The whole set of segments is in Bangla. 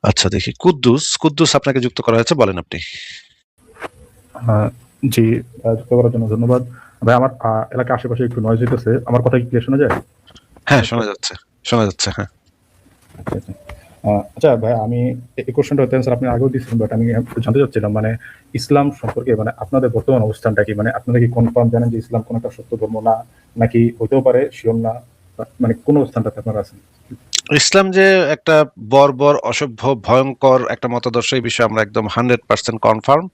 আচ্ছা দেখি, কুদ্দুস কুদ্দুস আপনাকে যুক্ত করা হয়েছে, বলেন আপনি। জি, যুক্ত করার জন্য ধন্যবাদ। ভাই আমার এলাকার আশেপাশে একটু নয়েজ হইতেছে। আমার কথা কি ক্লিয়ার শোনা যায়? হ্যাঁ, শোনা যাচ্ছে, শোনা যাচ্ছে, হ্যাঁ। আচ্ছা, আচ্ছা। আচ্ছা ভাই, আমি এই কোশ্চেনটা হয়তো অ্যান্সার আপনি আগেও দিয়েছিলেন, বাট আমি একটু জানতে চাচ্ছিলাম মানে ইসলাম সম্পর্কে মানে আপনাদের বর্তমান অবস্থানটা কি? মানে আপনারা কি কনফার্ম জানেন যে ইসলাম কোন একটা সত্য ধর্ম না, নাকি হইতেও পারে শিওর না, মানে কোন অবস্থানটাতে আপনারা আছেন? ইসলাম যে একটা বর্বর, অসভ্য, ভয়ঙ্কর একটা মতাদর্শ, এই বিষয়ে আমরা একদম 100% কনফার্ম।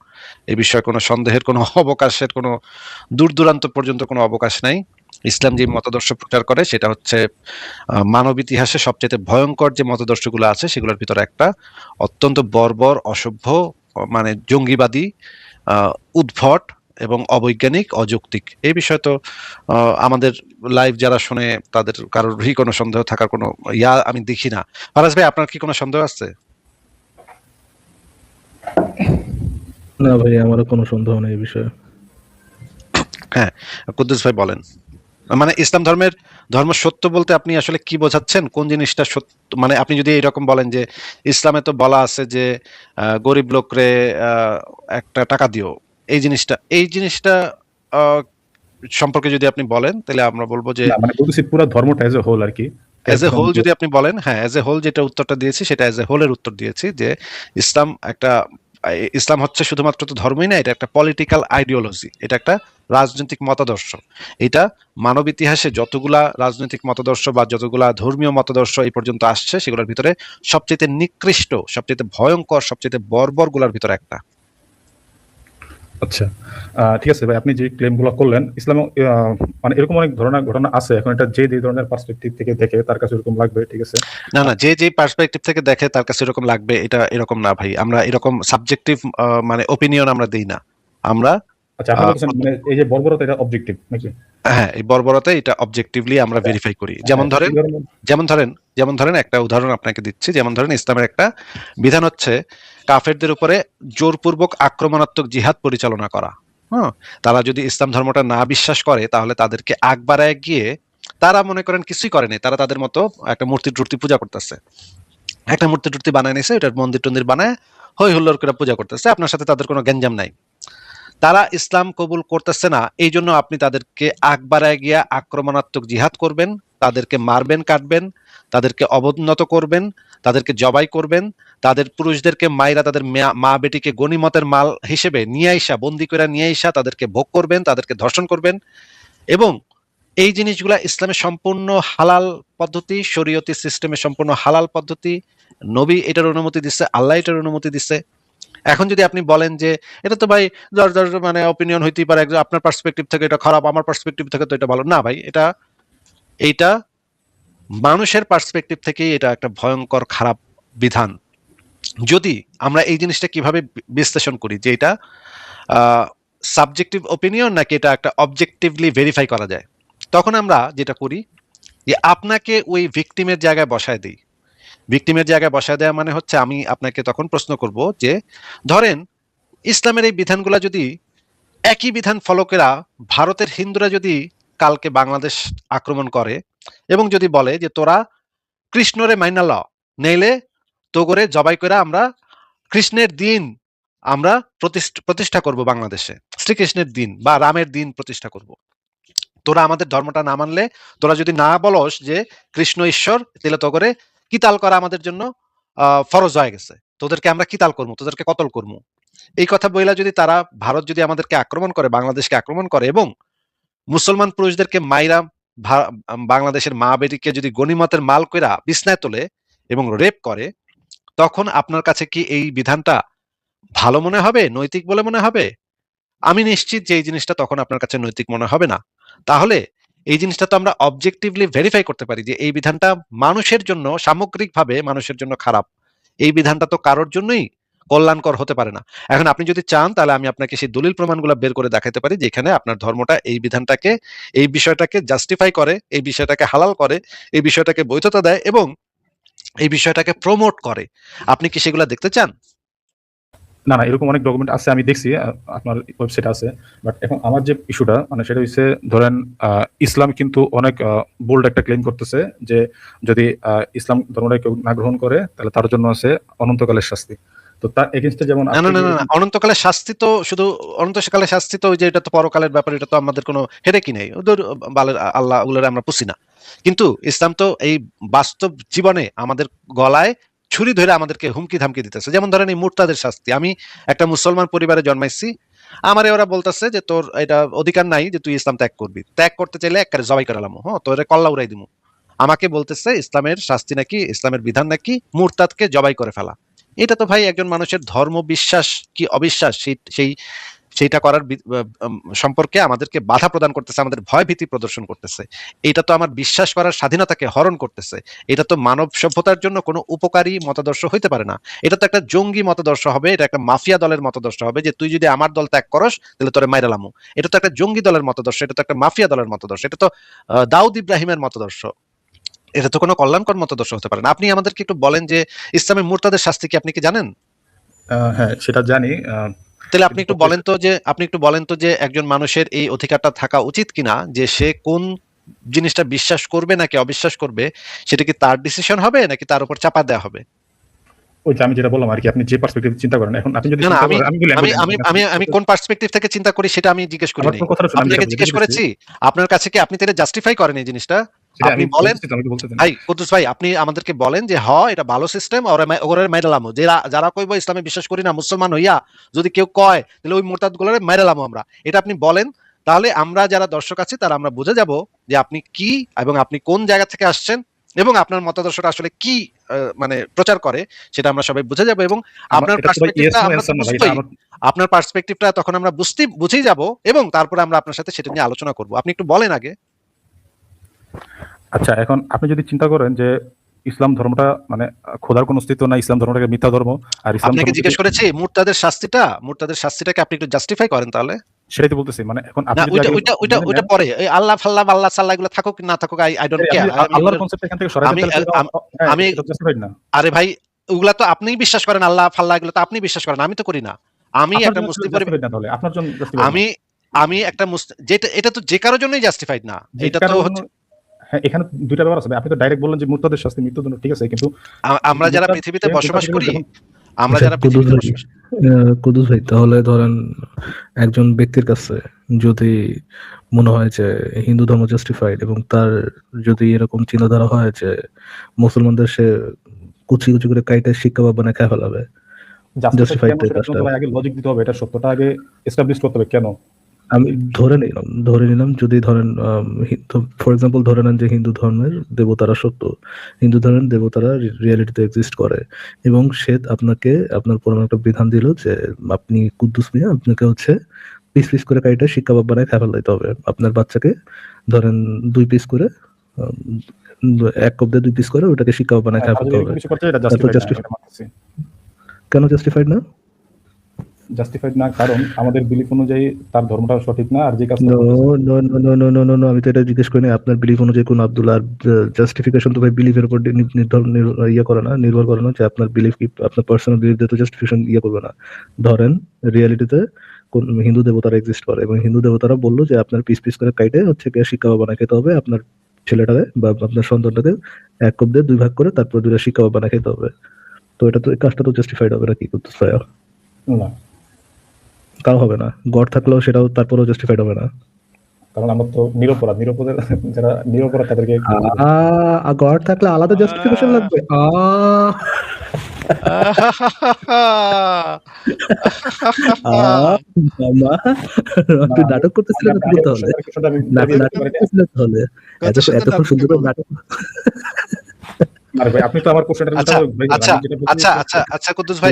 এই বিষয়ে কোনো সন্দেহের কোনো অবকাশের কোনো দূর দূরান্ত পর্যন্ত কোনো অবকাশ নাই। ইসলাম যে মতাদর্শ প্রচার করে সেটা হচ্ছে মানব ইতিহাসে সবচেয়ে ভয়ঙ্কর যে মতাদর্শগুলো আছে সেগুলোর ভিতরে একটা, অত্যন্ত বর্বর, অসভ্য, মানে জঙ্গিবাদী, উদ্ভট এবং অবৈজ্ঞানিক, অযৌক্তিক। এই বিষয়ে তো আমাদের লাইভ যারা শুনে তাদের কারোরই কোনো সন্দেহ থাকার কোনো আমি দেখি না। ফারাজ ভাই, আপনার কি কোনো সন্দেহ আছে? না ভাই, আমারও কোনো সন্দেহ নেই এই বিষয়ে। হ্যাঁ, কুদ্দুস ভাই বলেন। মানে ইসলাম ধর্ম সত্য বলতে আপনি আসলে কি বোঝাচ্ছেন? কোন জিনিসটা সত্য? মানে আপনি যদি এরকম বলেন যে ইসলামে তো বলা আছে যে গরিব লোকরে একটা টাকা দিও, এই জিনিসটা সম্পর্কে যদি আপনি বলেন তাহলে আমরা বলবো যে না মানে বলতেছি পুরো ধর্মটা এজ এ হোল আরকি। অ্যাজ এ একদম হোল যে যদি আপনি বলেন, হ্যাঁ, অ্যাজ এ হোল যেটা উত্তরটা দিয়েছি সেটা অ্যাজ এ হোলের উত্তর দিয়েছি যে ইসলাম একটা, ইসলাম হচ্ছে শুধুমাত্র তো ধর্মই না, এটা একটা পলিটিক্যাল আইডিওলজি, এটা একটা রাজনৈতিক মতাদর্শ। এটা মানব ইতিহাসে যতগুলা রাজনৈতিক মতাদর্শ বা যতগুলা ধর্মীয় মতাদর্শ এই পর্যন্ত আসছে সেগুলোর ভিতরে সবচেয়ে নিকৃষ্ট, সবচেয়ে ভয়ঙ্কর, সবচেয়ে বর্বর গুলার ভিতরে একটা। আচ্ছা, ঠিক আছে ভাই, আপনি যে ক্লেমগুলো করলেন ইসলামে মানে এরকম অনেক ধরনের ঘটনা আছে। এখন এটা যে ধরনের পার্সপেক্টিভ থেকে দেখে তার কাছে এরকম লাগবে, ঠিক আছে। না না, যে পার্সপেক্টিভ থেকে দেখে তার কাছে এরকম লাগবে, এটা এরকম না ভাই। আমরা এরকম সাবজেক্টিভ মানে ওপিনিয়ন আমরা দেই না। আমরা আচ্ছা, আপনি বলছেন মানে এই যে বর্বরতা এটা অবজেক্টিভ নাকি? হ্যাঁ, এই বর্বরতা এটা অবজেক্টিভলি আমরা ভেরিফাই করি। হ্যাঁ, এই ধরনের যেমন ধরেন যেমন ধরেন একটা উদাহরণ আপনাকে দিচ্ছি। যেমন ধরেন ইসলামের একটা বিধান হচ্ছে কাফেরদের উপরে জোরপূর্বক আক্রমণাত্মক জিহাদ পরিচালনা করা। হ্যাঁ, তারা যদি ইসলাম ধর্মটা না বিশ্বাস করে তাহলে তাদেরকে আগ বাড়ায় গিয়ে, তারা মনে করেন কিছুই করেনি, তারা তাদের মতো একটা মূর্তি টূর্তি পূজা করতেছে, একটা মূর্তি টূর্তি বানায় নিছে, ওটার মন্দির টন্দির বানায় হই হুল্লোড় করে পূজা করতেছে, আপনার সাথে তাদের কোনো গ্যাঞ্জাম নাই। তারা ইসলাম কবুল করতেছে না, এই জন্য আপনি তাদেরকে আগ বাড়ায় গিয়া আক্রমণাত্মক জিহাদ করবেন, তাদেরকে মারবেন, কাটবেন, তাদেরকে অবনত করবেন, তাদেরকে জবাই করবেন, তাদের পুরুষদেরকে মাইরা তাদের মা বেটিকে গনিমতের মাল হিসেবে নিয়ে আইসা, বন্দি করে নিয়ে আইসা তাদেরকে ভোগ করবেন, তাদেরকে ধর্ষণ করবেন। এবং এই জিনিসগুলা ইসলামের সম্পূর্ণ হালাল পদ্ধতি, শরীয়তি সিস্টেমে সম্পূর্ণ হালাল পদ্ধতি। নবী এটার অনুমতি দিচ্ছে, আল্লাহ এটার অনুমতি দিচ্ছে। এখন যদি আপনি বলেন যে এটা তো ভাই যার যার মানে অপিনিয়ন হইতেই পারে, আপনার পার্সপেক্টিভ থেকে এটা খারাপ, আমার পার্সপেক্টিভ থেকে তো এটা ভালো না ভাই, এইটা মানুষের পার্সপেক্টিভ থেকেই এটা একটা ভয়ঙ্কর খারাপ বিধান। যদি আমরা এই জিনিসটা কিভাবে বিশ্লেষণ করি যে এটা সাবজেক্টিভ ওপিনিয়ন নাকি এটা একটা অবজেক্টিভলি ভেরিফাই করা যায়, তখন আমরা যেটা করি যে আপনাকে ওই ভিকটিমের জায়গায় বসায় দিই। ভিকটিমের জায়গায় বসায় দেওয়া মানে হচ্ছে আমি আপনাকে তখন প্রশ্ন করব যে ধরেন ইসলামের এই বিধানগুলা যদি, একই বিধান ফলো করা ভারতের হিন্দুরা যদি কালকে বাংলাদেশ আক্রমণ করে এবং যদি বলে যে তোরা কৃষ্ণরে মাইনা ল, নেইলে তো করে জবাই করে আমরা কৃষ্ণের দিন আমরা প্রতিষ্ঠা করব বাংলাদেশে, শ্রীকৃষ্ণের দিন বা রামের দিন প্রতিষ্ঠা করব, তোরা আমাদের ধর্মটা না মানলে, তোরা যদি না বলস যে কৃষ্ণ ঈশ্বর, তাহলে তো করে কিতাল করা আমাদের জন্য ফরজ হয়ে গেছে, তোদেরকে আমরা কিতাল করবো, তোদেরকে কতল করবো। এই কথা বইলা যদি তারা, ভারত যদি আমাদেরকে আক্রমণ করে, বাংলাদেশকে আক্রমণ করে এবং মুসলমান পুরুষদেরকে মাইরা বাংলাদেশের মা বেটিকে যদি গনিমতের মাল কইরা বিছনায় তোলে এবং রেপ করে, তখন আপনার কাছে কি এই বিধানটা ভালো মনে হবে, নৈতিক বলে মনে হবে? আমি নিশ্চিত যে এই জিনিসটা তখন আপনার কাছে নৈতিক মনে হবে না। তাহলে এই জিনিসটা তো আমরা অবজেক্টিভলি ভেরিফাই করতে পারি যে এই বিধানটা মানুষের জন্য, সামগ্রিকভাবে মানুষের জন্য খারাপ। এই বিধানটা তো কারোর জন্যই কল্যাণকর হতে পারে না। এখন আপনি যদি চান তাহলে আমি আপনাকে সেই দলিল প্রমাণগুলো বের করে দেখাতে পারি যেখানে আপনার ধর্মটা এই বিধানটাকে, এই বিষয়টাকে জাস্টিফাই করে, এই বিষয়টাকে হালাল করে, এই বিষয়টাকে বৈধতা দেয় এবং এই বিষয়টাকে প্রমোট করে। আপনি কি সেগুলো দেখতে চান? না না, এরকম অনেক ডকুমেন্ট আছে, আমি দেখছি, আপনার ওয়েবসাইট আছে। বাট এখন আমার যে ইস্যুটা মানে সেটা হচ্ছে, ধরেন ইসলাম কিন্তু অনেক বোল্ড একটা ক্লেম করতেছে যে যদি ইসলাম ধর্মটা কেউ না গ্রহণ করে তাহলে তার জন্য আছে অনন্তকালের শাস্তি। তো তার এগেইনস্টে যেমন না না আপনি না যে না না, অনন্তকালের শাস্তি তো শুধু অনন্তকালের শাস্তি তো ওই যে এটা তো পরকালের ব্যাপার, এটা তো আমাদের কোনো হেডেকই নেই, ওদের বালের আল্লাহ ওগুলোর আমরা পুষি না। কিন্তু ইসলাম তো এই বাস্তব জীবনে আমাদের গলায় ছুরি ধরে আমাদেরকে হুমকি ধামকি দিতেছে। যেমন ধরেন এই মুরতাদের শাস্তি, আমি একটা মুসলমান পরিবারে জন্মাইছি, আমারে ওরা বলতেছে যে তোর এটা অধিকার নাই যে তুই ইসলাম ত্যাগ করবি, ত্যাগ করতে চাইলে একবারে জবাই করালাম, হ্যাঁ তোর কল্লা উড়াই দিমু। আমাকে বলতেছে ইসলামের শাস্তি নাকি, ইসলামের বিধান নাকি মুরতাদকে জবাই করে ফেলা। এটা তো ভাই একজন মানুষের ধর্ম বিশ্বাস কি অবিশ্বাস সেইটা করার সম্পর্কে আমাদেরকে বাধা প্রদান করতেছে, আমাদের ভয় ভীতি প্রদর্শন করতেছে। এটা তো আমার বিশ্বাস করার স্বাধীনতাকে হরণ করতেছে। এটা তো মানব সভ্যতার জন্য কোনো উপকারী মতাদর্শ হইতে পারে না। এটা তো একটা জঙ্গি মতাদর্শ হবে, এটা একটা মাফিয়া দলের মতাদর্শ হবে যে তুই যদি আমার দল ত্যাগ করস তাহলে তোরে মাইরালামু। এটা তো একটা জঙ্গি দলের মতাদর্শ, এটা তো একটা মাফিয়া দলের মতাদর্শ, এটা তো দাউদ ইব্রাহিমের মতাদর্শ। এটা তো কোনো কল্যাণকর মতাদর্শ হতে পারে না। আপনি আমাদেরকে একটু বলেন যে ইসলামের মুরতাদের শাস্তি কি আপনি কি জানেন? হ্যাঁ সেটা জানি। তাহলে আপনি কিন্তু একটু বলেন তো যে একজন মানুষের এই অধিকারটা থাকা উচিত কিনা যে সে কোন জিনিসটা বিশ্বাস করবে নাকি অবিশ্বাস করবে, সেটা কি তার ডিসিশন হবে নাকি তার উপর চাপা দেওয়া হবে? ওই যে আমি যেটা বললাম আর কি, আপনি যে পার্সপেক্টিভ চিন্তা করেন, এখন আপনি যদি না না, চিন্তা আমি করেন, আমি বলি আমি আমি আমি আমি কোন পার্সপেক্টিভ থেকে চিন্তা করি সেটা আমি জিজ্ঞেস করি আমার নাই। কোন কথাটা শুনুন, আমি যেটা আপনাকে বলি, জিজ্ঞেস করেছি আপনার কাছে কি আপনি তাহলে জাস্টিফাই করেন এই জিনিসটা? সেটা আপনি আমি বলেন। বলতেছি তো, আমাকে বলতে দেন। ভাই কুদ্দুস ভাই, আপনি আমাদেরকে বলেন যে এটা ভালো সিস্টেম, ওরে মাইরালামো, যারা কইব ইসলামে বিশ্বাস করি না মুসলমান হইয়া যদি কেউ কয় তাহলে ওই মোরতাদ গুলোরে মাইরালামো আমরা, এটা আপনি বলেন। তাহলে আমরা যারা দর্শক আছি তারা আমরা বুঝে যাব যে আপনি কি এবং আপনি কোন জায়গা থেকে আসছেন এবং আপনার মতাদর্শটা আসলে কি মানে প্রচার করে, সেটা আমরা সবাই বুঝে যাব। এবং আপনার এটা তো ভাই ইয়েস পার্সপেক্টিভটা নো আমরা তো অ্যানসার না ভাই, এটা বুঝবই, আমার। আপনার পার্সপেক্টিভটা তখন আমরা বুঝেই যাব এবং তারপরে আমরা আপনার সাথে সেটা নিয়ে আলোচনা করব। আপনি একটু বলেন আগে। আচ্ছা, এখন আপনি যদি চিন্তা করেন যে ইসলাম ধর্মটা মানে খোদার কোনো অস্তিত্ব নাই, ইসলাম ধর্মটাকে মিথ্যা ধর্ম, আর ইসলাম আপনাকে ধর্ম জিজ্ঞেস করেছি মুরতাদের শাস্তিটাকে আপনি একটু জাস্টিফাই করেন তাহলে। সেটাই তো বলতেছি। মানে এখন না আপনি যদি আগে মেনে ওইটা নেন, পরে এই আল্লাহ ফাল্লাহ আল্লাহ সাল্লাহ এগুলো থাকুক না থাকুক, আই ডোন্ট আপনি কেয়ার। যদি আল্লাহর কনসেপ্ট এখান থেকে সরাই দেন আমি তাহলে সেটা হ্যাঁ, আমি এটা জাস্টিফাইড না। আরে ভাই, ওগুলা তো আপনিই বিশ্বাস করেন, আল্লাহ ফাল্লাহ এগুলো তো আপনি বিশ্বাস করেন, আমি তো করি না। আমি আপনার একটা জন্য মুসলিম পরিবার, জাস্টিফাইড না, তাহলে আপনার জন্য জাস্টিফাইড না। আমি আমি একটা যেটা এটা তো যে কারোর জন্যই জাস্টিফাইড না। যে এটা তো কারোর জন্য, হচ্ছে হ্যাঁ এখানে দুইটা ব্যাপার আছে। আপনি তো ডাইরেক্ট বললেন যে মুরতাদের শাস্তি মৃত্যুদণ্ড, ঠিক আছে, কিন্তু আমরা যারা পৃথিবীতে বসবাস করি, আমরা আচ্ছা যারা কুদ্দুস পৃথিবীতে ভাই, বসবাস কুদ্দুস ভাই, তাহলে ধরেন একজন ব্যক্তির কাছে যদি মনে হয় যে হিন্দু ধর্ম জাস্টিফাইড এবং তার যদি এরকম চিন্তাধারা হয় যে মুসলমানদের সে কুচি কুচি করে কাইটে শিক্ষা বা বানায় খায় ফেলাবে, জাস্টিফাইড জাস্টিফাইড কেন সেটার জন্য তো ভাই আগে লজিক দিতে হবে, এটা সত্যটা আগে এস্টাবলিশ করতে হবে কেন। আমি ধরে নিলাম যদি ধরেন ফর এক্সাম্পল ধরে নেন যে হিন্দু ধর্মের দেবতারা সত্য, হিন্দু ধর্মের দেবতারা রিয়েলিটিতে এক্সিস্ট করে এবং সে আপনাকে আপনার পুরো একটা বিধান দিল যে আপনি কুদ্দুস মিয়া, আপনাকে হচ্ছে পিস পিস করে কাইটা শিক্ষা বাব বানায় খাবার দিতে হবে। আপনার বাচ্চাকে ধরেন 2 পিস করে, এক কপ দিয়ে 2 পিস করে ওটাকে শিক্ষা বাব বানায় হ্যাঁ, খাবার তারা দিতে যদি হবে। এরকম কিছু করছে, এটা তারপর জাস্টিফাইড না, এটা মানতেছি। কেন জাস্টিফাইড না? জাস্টিফাইড না কারণ আমাদের বিলিফ অনুযায়ী তার ধর্মটা সঠিক না, আর যে কাজটা নো করতেছে। No no no no no no no, আমি তো এটা জিজ্ঞেস করিনি আপনার বিলিফ অনুযায়ী কোন আব্দুল্লাহ। জাস্টিফিকেশন তো ভাই বিলিফের উপর নির্ভর করে না যে আপনার বিলিফ কি, আপনার পার্সোনাল বিলিফ দিয়ে তো জাস্টিফিকেশন করবে না। ধরেন রিয়েলিটিতে কোন হিন্দু দেবতারা এক্সিস্ট করে এবং হিন্দু দেবতারা বললো যে আপনার পিস পিস করে কাইটে হচ্ছে গিয়ে শিক্ষা বানায় খেতে হবে, আপনার ছেলেটাকে বা আপনার সন্তানটাকে 1 কাপ দিয়ে 2 ভাগ করে তারপর 2টা শিক্ষা বানায় খেতে হবে। তো এটা তো, এই কাজটা তো জাস্টিফাইড হবে না, কি করতে চাই? না, তাও হবে না, গড থাকলেও সেটাও তারপরেও জাস্টিফাইড হবে না। কারণ আমরা তো নিরপরাধ যারা নিরপরাধ তাদেরকে গড থাকলে আলাদা জাস্টিফিকেশন লাগবে। মামা, তুই নাটক করতেছিলেন না তাহলে? নাটক করতেছিলেন তাহলে? এতক্ষণ সুন্দর করে নাটক। আরে ভাই, আপনি তো আমার কোশ্চেনটার আচ্ছা আচ্ছা আচ্ছা আচ্ছা আচ্ছা কুদ্দুস ভাই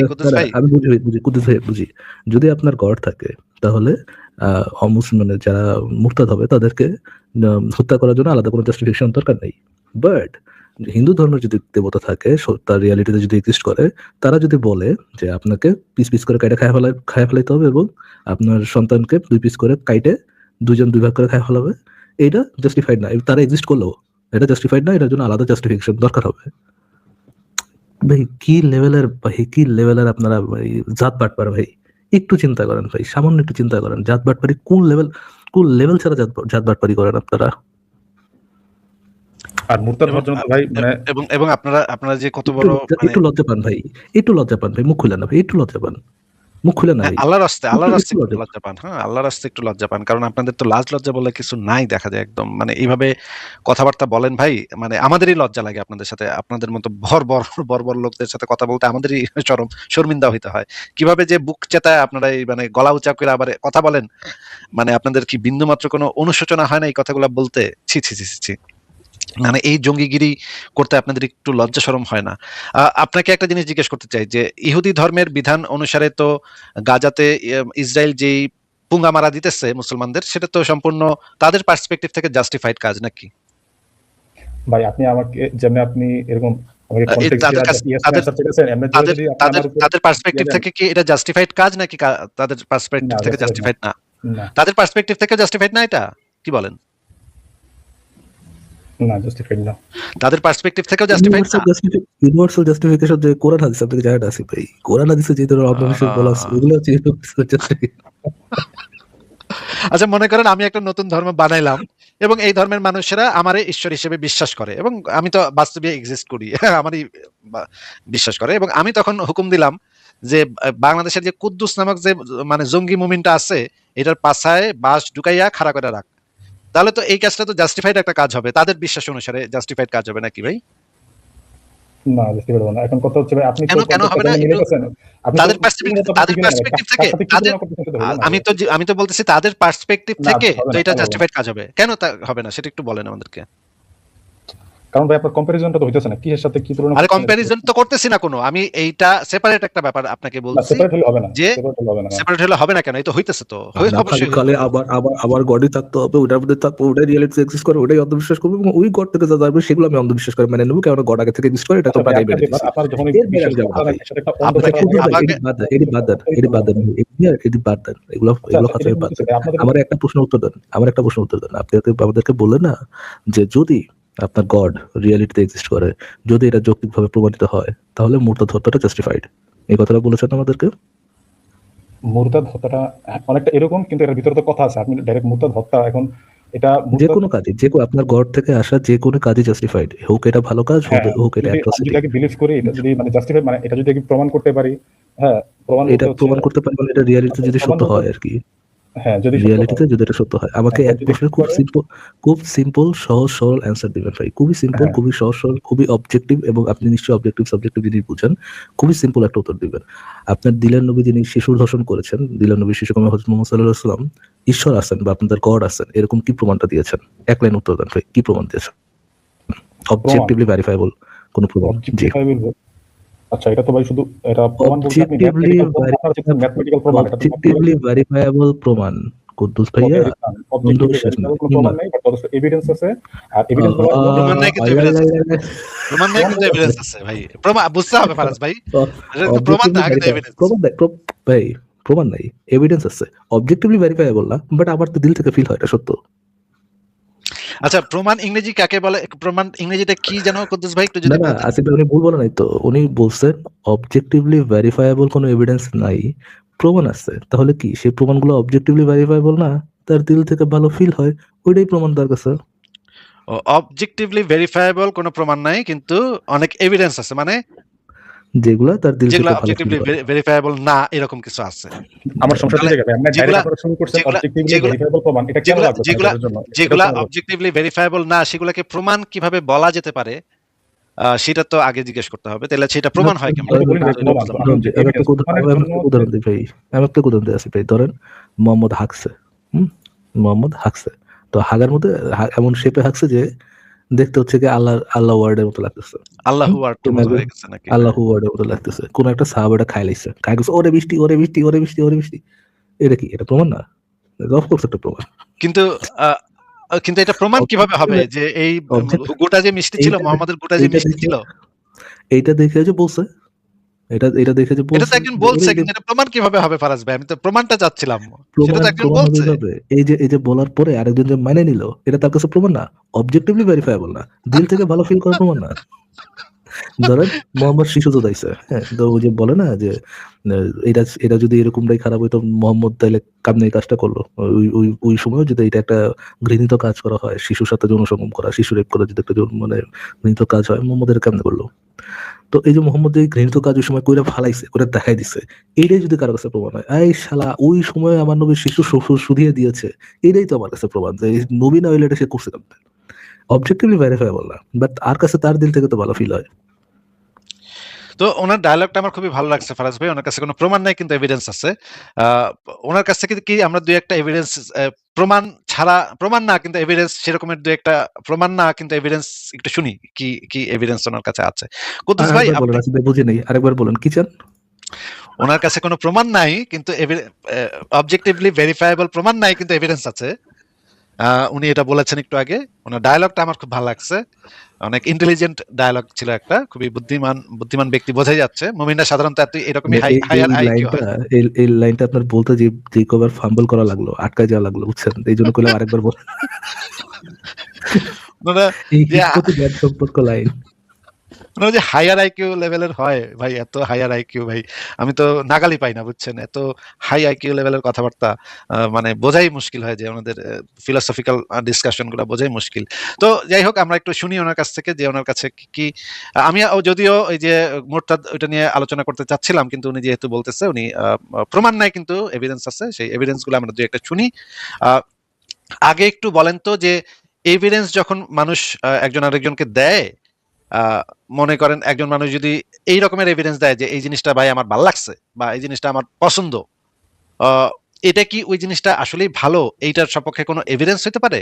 আমি বুঝি কুদ্দুস ভাই বুঝি। যদি আপনার গড থাকে তাহলে অমুসলিম যারা মুরতাদ হবে তাদেরকে হত্যা করার জন্য আলাদা কোনো জাস্টিফিকেশন দরকার নেই। বাট হিন্দু ধর্মের যদি দেবতা থাকে, তার রিয়ালিটিতে যদি এক্সিস্ট করে, তারা যদি বলে যে আপনাকে পিস পিস করে কাইটে খায় ফেলাইতে হবে এবং আপনার সন্তানকে 2 পিস করে কাইটে 2 ভাগ করে খায় ফেলাবে, এইটা জাস্টিফাইড না। তারা এক্সিস্ট করলেও এটা জাস্টিফাইড না, এটার জন্য আলাদা জাস্টিফিকেশন দরকার হবে। ভাই কি লেভেলের আপনারা ভাই জাত বাটপার ভাই, একটু চিন্তা করেন ভাই, সামান্য একটু চিন্তা করেন জাত বাটপারি কোন লেভেল ছাড়া জাত বাটপারি করেন আপনারা। আর মুরতাদ এবং হওয়ার জন্য তো ভাই মানে এবং আপনারা যে কত বড় মানে একটু লজ্জা পান ভাই, একটু লজ্জা পান ভাই, মুখ খুলেন না ভাই, একটু লজ্জা পান, মুখ খুলেন না ভাই, আল্লাহর রাস্তে একটু একটু লজ্জা পান। লজ্জা পান। হ্যাঁ, আল্লাহর রাস্তে একটু লজ্জা পান, কারণ আপনাদের তো লাজ লজ্জা বলে কিছু নাই দেখা যায় একদম। মানে এইভাবে কথাবার্তা বলেন ভাই, মানে আমাদেরই লজ্জা লাগে আপনাদের সাথে, আপনাদের মতো বর্বর লোকদের সাথে কথা বলতে আমাদেরই শর্মিন্দা হইতে হয়। কিভাবে যে বুক চেতায় আপনারা এই মানে গলা উঁচা করে আবার কথা বলেন, মানে আপনাদের কি বিন্দু মাত্র কোনো অনুশোচনা হয় না এই কথাগুলো বলতে? ছি ছি ছি ছি ছি। মানে এই জঙ্গিগিরি করতে আপনাদের একটু লজ্জা শরম হয় না? আপনাকে একটা জিনিস জিজ্ঞেস করতে চাই যে ইহুদি ধর্মের বিধান অনুসারে তো গাজাতে ইসরায়েল যেই পুঙ্গা মারা দিতেছে মুসলমানদের, সেটা তো সম্পূর্ণ তাদের পার্সপেক্টিভ থেকে জাস্টিফাইড কাজ নাকি? ভাই আপনি আমাকে যেমনি আপনি এরকম আমাকে আহ, এ কনটেক্সট তাদের দিয়ে কাছে ইয়েস তাদের অ্যানসার চেয়েছেন, এমনি ধরে তাদের যদি আপনি তাদের আমার উপর তাদের পার্সপেক্টিভ দিয়ে দেন, থেকে কি এটা জাস্টিফাইড কাজ নাকি তাদের পার্সপেক্টিভ না থেকে জাস্টিফাইড না, জাস্টিফাইড না? না তাদের পার্সপেক্টিভ থেকে জাস্টিফাইড না এটা? কি বলেন? না জাস্টিফাইড না। তাদের পার্সপেক্টিভ থেকেও জাস্টিফাইড না? ইউনিভার্সাল জাস্টিফিকেশন যে কোরআন হাদিস আপনাকে জায়গাটা আছে ভাই, কোরআন হাদিসে যে ধরনের অন্ধবিশ্বাস বলা আছে আহ, ওগুলো হচ্ছে universal justification। আচ্ছা, মনে করেন আমি একটা নতুন ধর্ম বানাইলাম এবং এই ধর্মের মানুষেরা আমারে ঈশ্বর হিসেবে বিশ্বাস করে এবং আমি তো বাস্তবে এক্সিস্ট করি আমারই বিশ্বাস করে, এবং আমি তখন হুকুম দিলাম যে বাংলাদেশের যে কুদ্দুস নামক যে মানে জঙ্গি মুমিনটা আছে, এটার পাছায় বাঁশ ঢুকাইয়া খাড়া করে রাখ। তাহলে তো এই কাজটা তো জাস্টিফাইড একটা কাজ হবে, তাদের বিশ্বাস অনুসারে জাস্টিফাইড কাজ হবে নাকি ভাই? না জাস্টিফাইড হবে না। এখন কথা হচ্ছে ভাই আপনি তো কেন কেন হবে না? একটু মিলাইতেছেন, আপনি তো তাদের তুলনা তো আপনি তাদের ঠিকই নেন, পার্সপেক্টিভ কার থেকে সাথে কি তাদের তুলনা করতেছেন সেটা হইলো না আমি ভাই। তো আমি তো বলতেছি তাদের পার্সপেক্টিভ না থেকে হবে তো না, এটা হবে না। জাস্টিফাইড কাজ হবে কেন? তা হবে না সেটা একটু বলেন আমাদেরকে। কারণ ভাই আপনার কম্পারিজনটা তো হইতেছে না, কিসের সাথে কি তুলনা আরে করতেছেন এটা কম্প্যারিজন তো করতেছি না কোনো, আমি এইটা সেপারেট একটা ব্যাপার আপনাকে না, বলছি সেপারেট হলে হবে না, যে সেপারেট হলে হবে না। সেপারেট হলে হবে না কেন? এই তো হইতেছে তো, না খালি অবশ্যই খালি হইতেছে। আবার গডই থাকতে হবে, ওটার মধ্যে থাকবো, ওটাই রিয়েলিটি এক্সিস্ট করে, ওটাই অন্ধবিশ্বাস করবো, এবং ওই গড থেকে যা যাবে সেগুলো আমি অন্ধবিশ্বাস করে মেনে নেবো, কারণ গড আগে থেকে এক্সিস্ট করে, এটা তো আচ্ছা ভাই বাগাই আপনার বেড়ে দিচ্ছি। আপনার যখন এর বাইরে বিশ্বাস আমি যাবো না করেন ভাই। সেটা একটা আচ্ছা অন্ধতা কুতুব ভাই, আমাকে এটি বাদ দেন, এটি বাদ দেন, এগুলো আচ্ছা আচ্ছা ফাঁসে এটা বাদ বলতেছে দেন। ভাই আপনাদের আমার একটা প্রশ্ন উত্তর দেন, আপনি আমাদেরকে বললেন না যে যদি আপনার গড রিয়েলিটিতে এক্সিস্ট করে, যদি এটা যৌক্তিকভাবে প্রমাণিত হয়, তাহলে মুর্তাদ হত্যাটা জাস্টিফাইড, এই কথাটা বলেছেন আমাদেরকে। মুরতাদ হত্যাটা অনেকটা এরকম, কিন্তু এর ভিতরে তো কথা আছে, আপনি ডাইরেক্ট মুরতাদ হত্যা এখন এটা যে মুরতাদ। কোনো কাজে, আপনার গড থেকে আসা যে কোনো কাজই জাস্টিফাইড, হোক এটা ভালো কাজ, হ্যাঁ হোক এটা যদি আমি অ্যাট্রসিটি। যদি আগে বিলিভ করি এটা যদি মানে জাস্টিফাই মানে এটা যদি আগে প্রমাণ করতে পারি, হ্যাঁ প্রমাণ এটা করতে হচ্ছে প্রমাণ করতে পারবেন, এটা রিয়ালিটিতে আচ্ছা, যদি প্রমাণ সত্য করতে হয় আর কি, হ্যাঁ যদি সত্য হয়, রিয়ালিটিতে যদি এটা সত্য হয়, আমাকে হ্যাঁ এক যদি প্রশ্নের করে খুব সিম্পল সহজ সরল অ্যান্সার দিবেন ভাই, খুবই সিম্পল, হ্যাঁ খুবই সহজ সরল, খুবই অবজেক্টিভ, এবং আপনি নিশ্চয়ই অবজেক্টিভ সাবজেক্টিভ জিনিস বুঝেন, খুবই সিম্পল একটা উত্তর দিবেন। আপনার দিলের নবী যিনি শিশুর ধর্ষণ করেছেন, দিলের নবী শিশু কমে হযরত মুহাম্মদ সাল্লাল্লাহু আলাইহি ওয়াসাল্লাম ঈশ্বর আছেন বা আপনাদের গড আছেন, এরকম কি প্রমাণটা দিয়েছেন? এক লাইন উত্তর দেন ভাই, কি প্রমাণ দিয়েছেন? প্রমাণ অবজেক্টিভলি ভেরিফাইবল কোন প্রমাণ? জি, অবজেক্টিফাই বলবো। আচ্ছা এটা তো ভাই শুধু এটা প্রমাণ বলতে আপনি ম্যাথমেটিক্যাল প্রমাণ, এটা তো অবজেক্টিভলি ভেরিফাইবল প্রমাণ কুদ্দুস ভাইয়া, অবজেক্টিভলি বিশ্বাস না, ভেরিফাইবল কোনো ইমান। প্রমাণ নাই, বাট যথেষ্ট এভিডেন্স আছে। আর এভিডেন্স বলা প্রমাণ নাই কিন্তু এভিডেন্স আছে, প্রমাণ নাই কিন্তু এভিডেন্স আছে ভাই, প্রমাণ বুঝতে হবে ফারাজ ভাই, এটা তো প্রমাণ না, আগে তো এভিডেন্স। ভাই প্রমাণ নাই, এভিডেন্স আছে, অবজেক্টিভলি ভেরিফাইবল না, বাট আবার তো দিল থেকে ফিল হয় এটা সত্য। আচ্ছা, প্রমাণ ইংরেজি কাকে বলে? প্রমাণ ইংরেজিটা কি জানো কুদ্দুস ভাই, একটু না যদি না বলতেন। আসিফ ভাই, উনি ভুল বলেন নাই তো, উনি বলছেন অবজেক্টিভলি ভেরিফাইবল কোনো এভিডেন্স নাই, প্রমাণ আছে, তাহলে কি সেই প্রমাণগুলো অবজেক্টিভলি ভেরিফাইবল না, তার দিল থেকে ভালো ফিল হয়, ওইটাই প্রমাণ তার কাছে। অবজেক্টিভলি ভেরিফাইবল কোনো প্রমাণ নাই কিন্তু অনেক এভিডেন্স আছে, মানে যেগুলা তার দিল যেগুলো থেকে ভালো ফিল অবজেক্টিভলি হয়। ভেরিফাইবল না এরকম কিছু আছে। আমার সমস্যা তাহলে থেকে গেছে, আপনি যেগুলা ডাইরেক্ট আপনারা শুরু করছেন যেগুলা অবজেক্টিভলি যেগুলা ভেরিফাইবল প্রমাণ, এটা কেন যেগুলা লাগবে যেগুলা এটার জন্য? এটা যেগুলা তো অবজেক্টিভলি ভেরিফাইবল না সেগুলোকে প্রমাণ কিভাবে বলা যেতে পারে, সেটা তো আগে জিজ্ঞেস করতে হবে, তাহলে সেটা প্রমাণ হয় কেমন? আমি তো বলি না প্রমাণ, আমি যে এভিডেন্স প্রমাণের জন্য উদাহরণ দিই ভাই, আমি একটা উদাহরণ দিই আসিফ ভাই, ধরেন মোহাম্মদ হাঁকছে, মোহাম্মদ হাঁকছে, তো হাগার মধ্যে এমন শেপে হাঁকছে যে দেখতে হচ্ছে কি আল্লাহ ওয়ার্ডের মতো লাগতেছে, আল্লাহ ওয়ার্ডের মতো হয়ে গেছে নাকি? আল্লাহ ওয়ার্ডের মতো লাগতেছে, কোন একটা সাহাবাটা খাই লাইছে, খাই গেছে, ওরে বৃষ্টি ওরে বৃষ্টি ওরে বৃষ্টি ওরে বৃষ্টি, এটা কি, এটা প্রমাণ না? অফকোর্স একটা প্রমাণ। কিন্তু আহ, কিন্তু এটা প্রমাণ কিভাবে হবে যে এই গোটা যে মিষ্টি ছিল, মোহাম্মদের গোটা যে মিষ্টি ছিল? এইটা দেখে যে বলছে, এটা দেখে যে এটা বলছে, তো একজন বলছে, কিন্তু এটা প্রমাণ কিভাবে হবে ফারাজ ভাই? আমি তো প্রমাণটা চাচ্ছিলাম, সেটা তো একজন প্রমাণ বলছে। হবে, এই যে বলার পরে আরেকজন যে মানে নিল, এটা তার কাছে প্রমাণ না, অবজেক্টিভলি ভেরিফাইবল না, দিল থেকে ভালো ফিল করার প্রমাণ না। ধরেন মোহাম্মদ শিশু জোদাইছে, হ্যাঁ, তো ওই যে বলে না যে এটা যদি এরকমটাই খারাপ হইতো মোহাম্মদ তাইলে কামনে এই কাজটা করলো, ওই সময় যদি এটা একটা ঘৃণিত কাজ করা হয়, শিশুর সাথে যৌন সঙ্গম করা, শিশু রেপ করা যদি একটা মানে ঘৃণিত কাজ হয়, মোহাম্মদ এটা কেমনে করলো? তো এই যে মোহাম্মদ এই ঘৃণিত কাজ ওই সময় কইরা ফালাইছে, করে দেখাই দিছে, এইটাই যদি কারো কাছে প্রমাণ হয়, এই শালা ওই সময় আমার নবী শিশু শুধিয়ে দিয়েছে, এটাই তো আমার কাছে প্রমাণ যে এই নবী না হইলে এটা সে করছে কেমনে। অবজেক্টিভলি ভেরিফাইবল না, বাট আর কাছে তার দিল থেকে তো ভালো ফিল হয়। তো ওনার ডায়লগটা আমার খুবই ভালো লাগছে ফারাজ ভাই। ওনার কাছে কোনো প্রমাণ নাই কিন্তু এভিডেন্স আছে। আহ, ওনার কাছ থেকে কি আমরা দুই একটা এভিডেন্স, প্রমাণ ছাড়া, প্রমাণ না কিন্তু এভিডেন্স, সেরকমের দুই একটা প্রমাণ না কিন্তু এভিডেন্স একটু শুনি, কি কি এভিডেন্স ওনার কাছে আছে। কুদ্দুস ভাই আরেকবার বলেন, আপনি, আসলে বুঝি নেই, আরেকবার বলেন কি চান। ওনার কাছে কোনো প্রমাণ নাই কিন্তু অবজেক্টিভলি ভেরিফাইবল প্রমাণ নাই কিন্তু এভিডেন্স আছে। উনি এটা বলেছেন একটু আগে। ওনার ডায়লগটা আমার খুব ভালো লাগছে, অনেক ইন্টেলিজেন্ট ডায়লগ ছিল, একটা খুবই বুদ্ধিমান বুদ্ধিমান ব্যক্তি বোঝাই যাচ্ছে। মুমিনরা সাধারণত এরকমই মানে এই হায়ার আইকিউ লাইনটা, হয়। এই লাইনটা আপনার বলতে যে কবার ফাম্বল করা লাগলো, আটকা যাওয়া লাগলো, বুঝছেন, এই জন্য কইলাম আরেকবার বলেন। ওনারা এই যে হিকমতি জ্ঞান সম্পর্ক লাইন। ওনারা যে হায়ার আইকিউ লেভেলের হয় ভাই, এত হায়ার আইকিউ ভাই, আমি তো নাগালি পাই না, বুঝছেন, এত হাই আইকিউ লেভেলের কথাবার্তা। মানে বোঝাই মুশকিল হয় যে ওনাদের ফিলোসফিক্যাল ডিসকাশন গুলা বোঝাই মুশকিল। তো যাই হোক, আমরা একটু শুনি ওনার কাছ থেকে যে ওনার কাছে কি কি। আমি যদিও এই যে মোরতাদ ওইটা নিয়ে আলোচনা করতে চাচ্ছিলাম, কিন্তু উনি যেহেতু বলতেছে উনি প্রমাণ নাই কিন্তু এভিডেন্স আছে, সেই এভিডেন্স গুলো আমরা দুই একটা শুনি। আহ, আগে একটু বলেন তো যে এভিডেন্স যখন মানুষ একজন আরেকজনকে দেয়, আহ, মনে করেন একজন মানুষ যদি এই রকমের এভিডেন্স দেয় যে এই জিনিসটা ভাই আমার ভালো লাগছে বা এই জিনিসটা আমার পছন্দ, আহ, এটা কি ওই জিনিসটা আসলেই ভালো, এইটার সপক্ষে কোনো এভিডেন্স হতে পারে?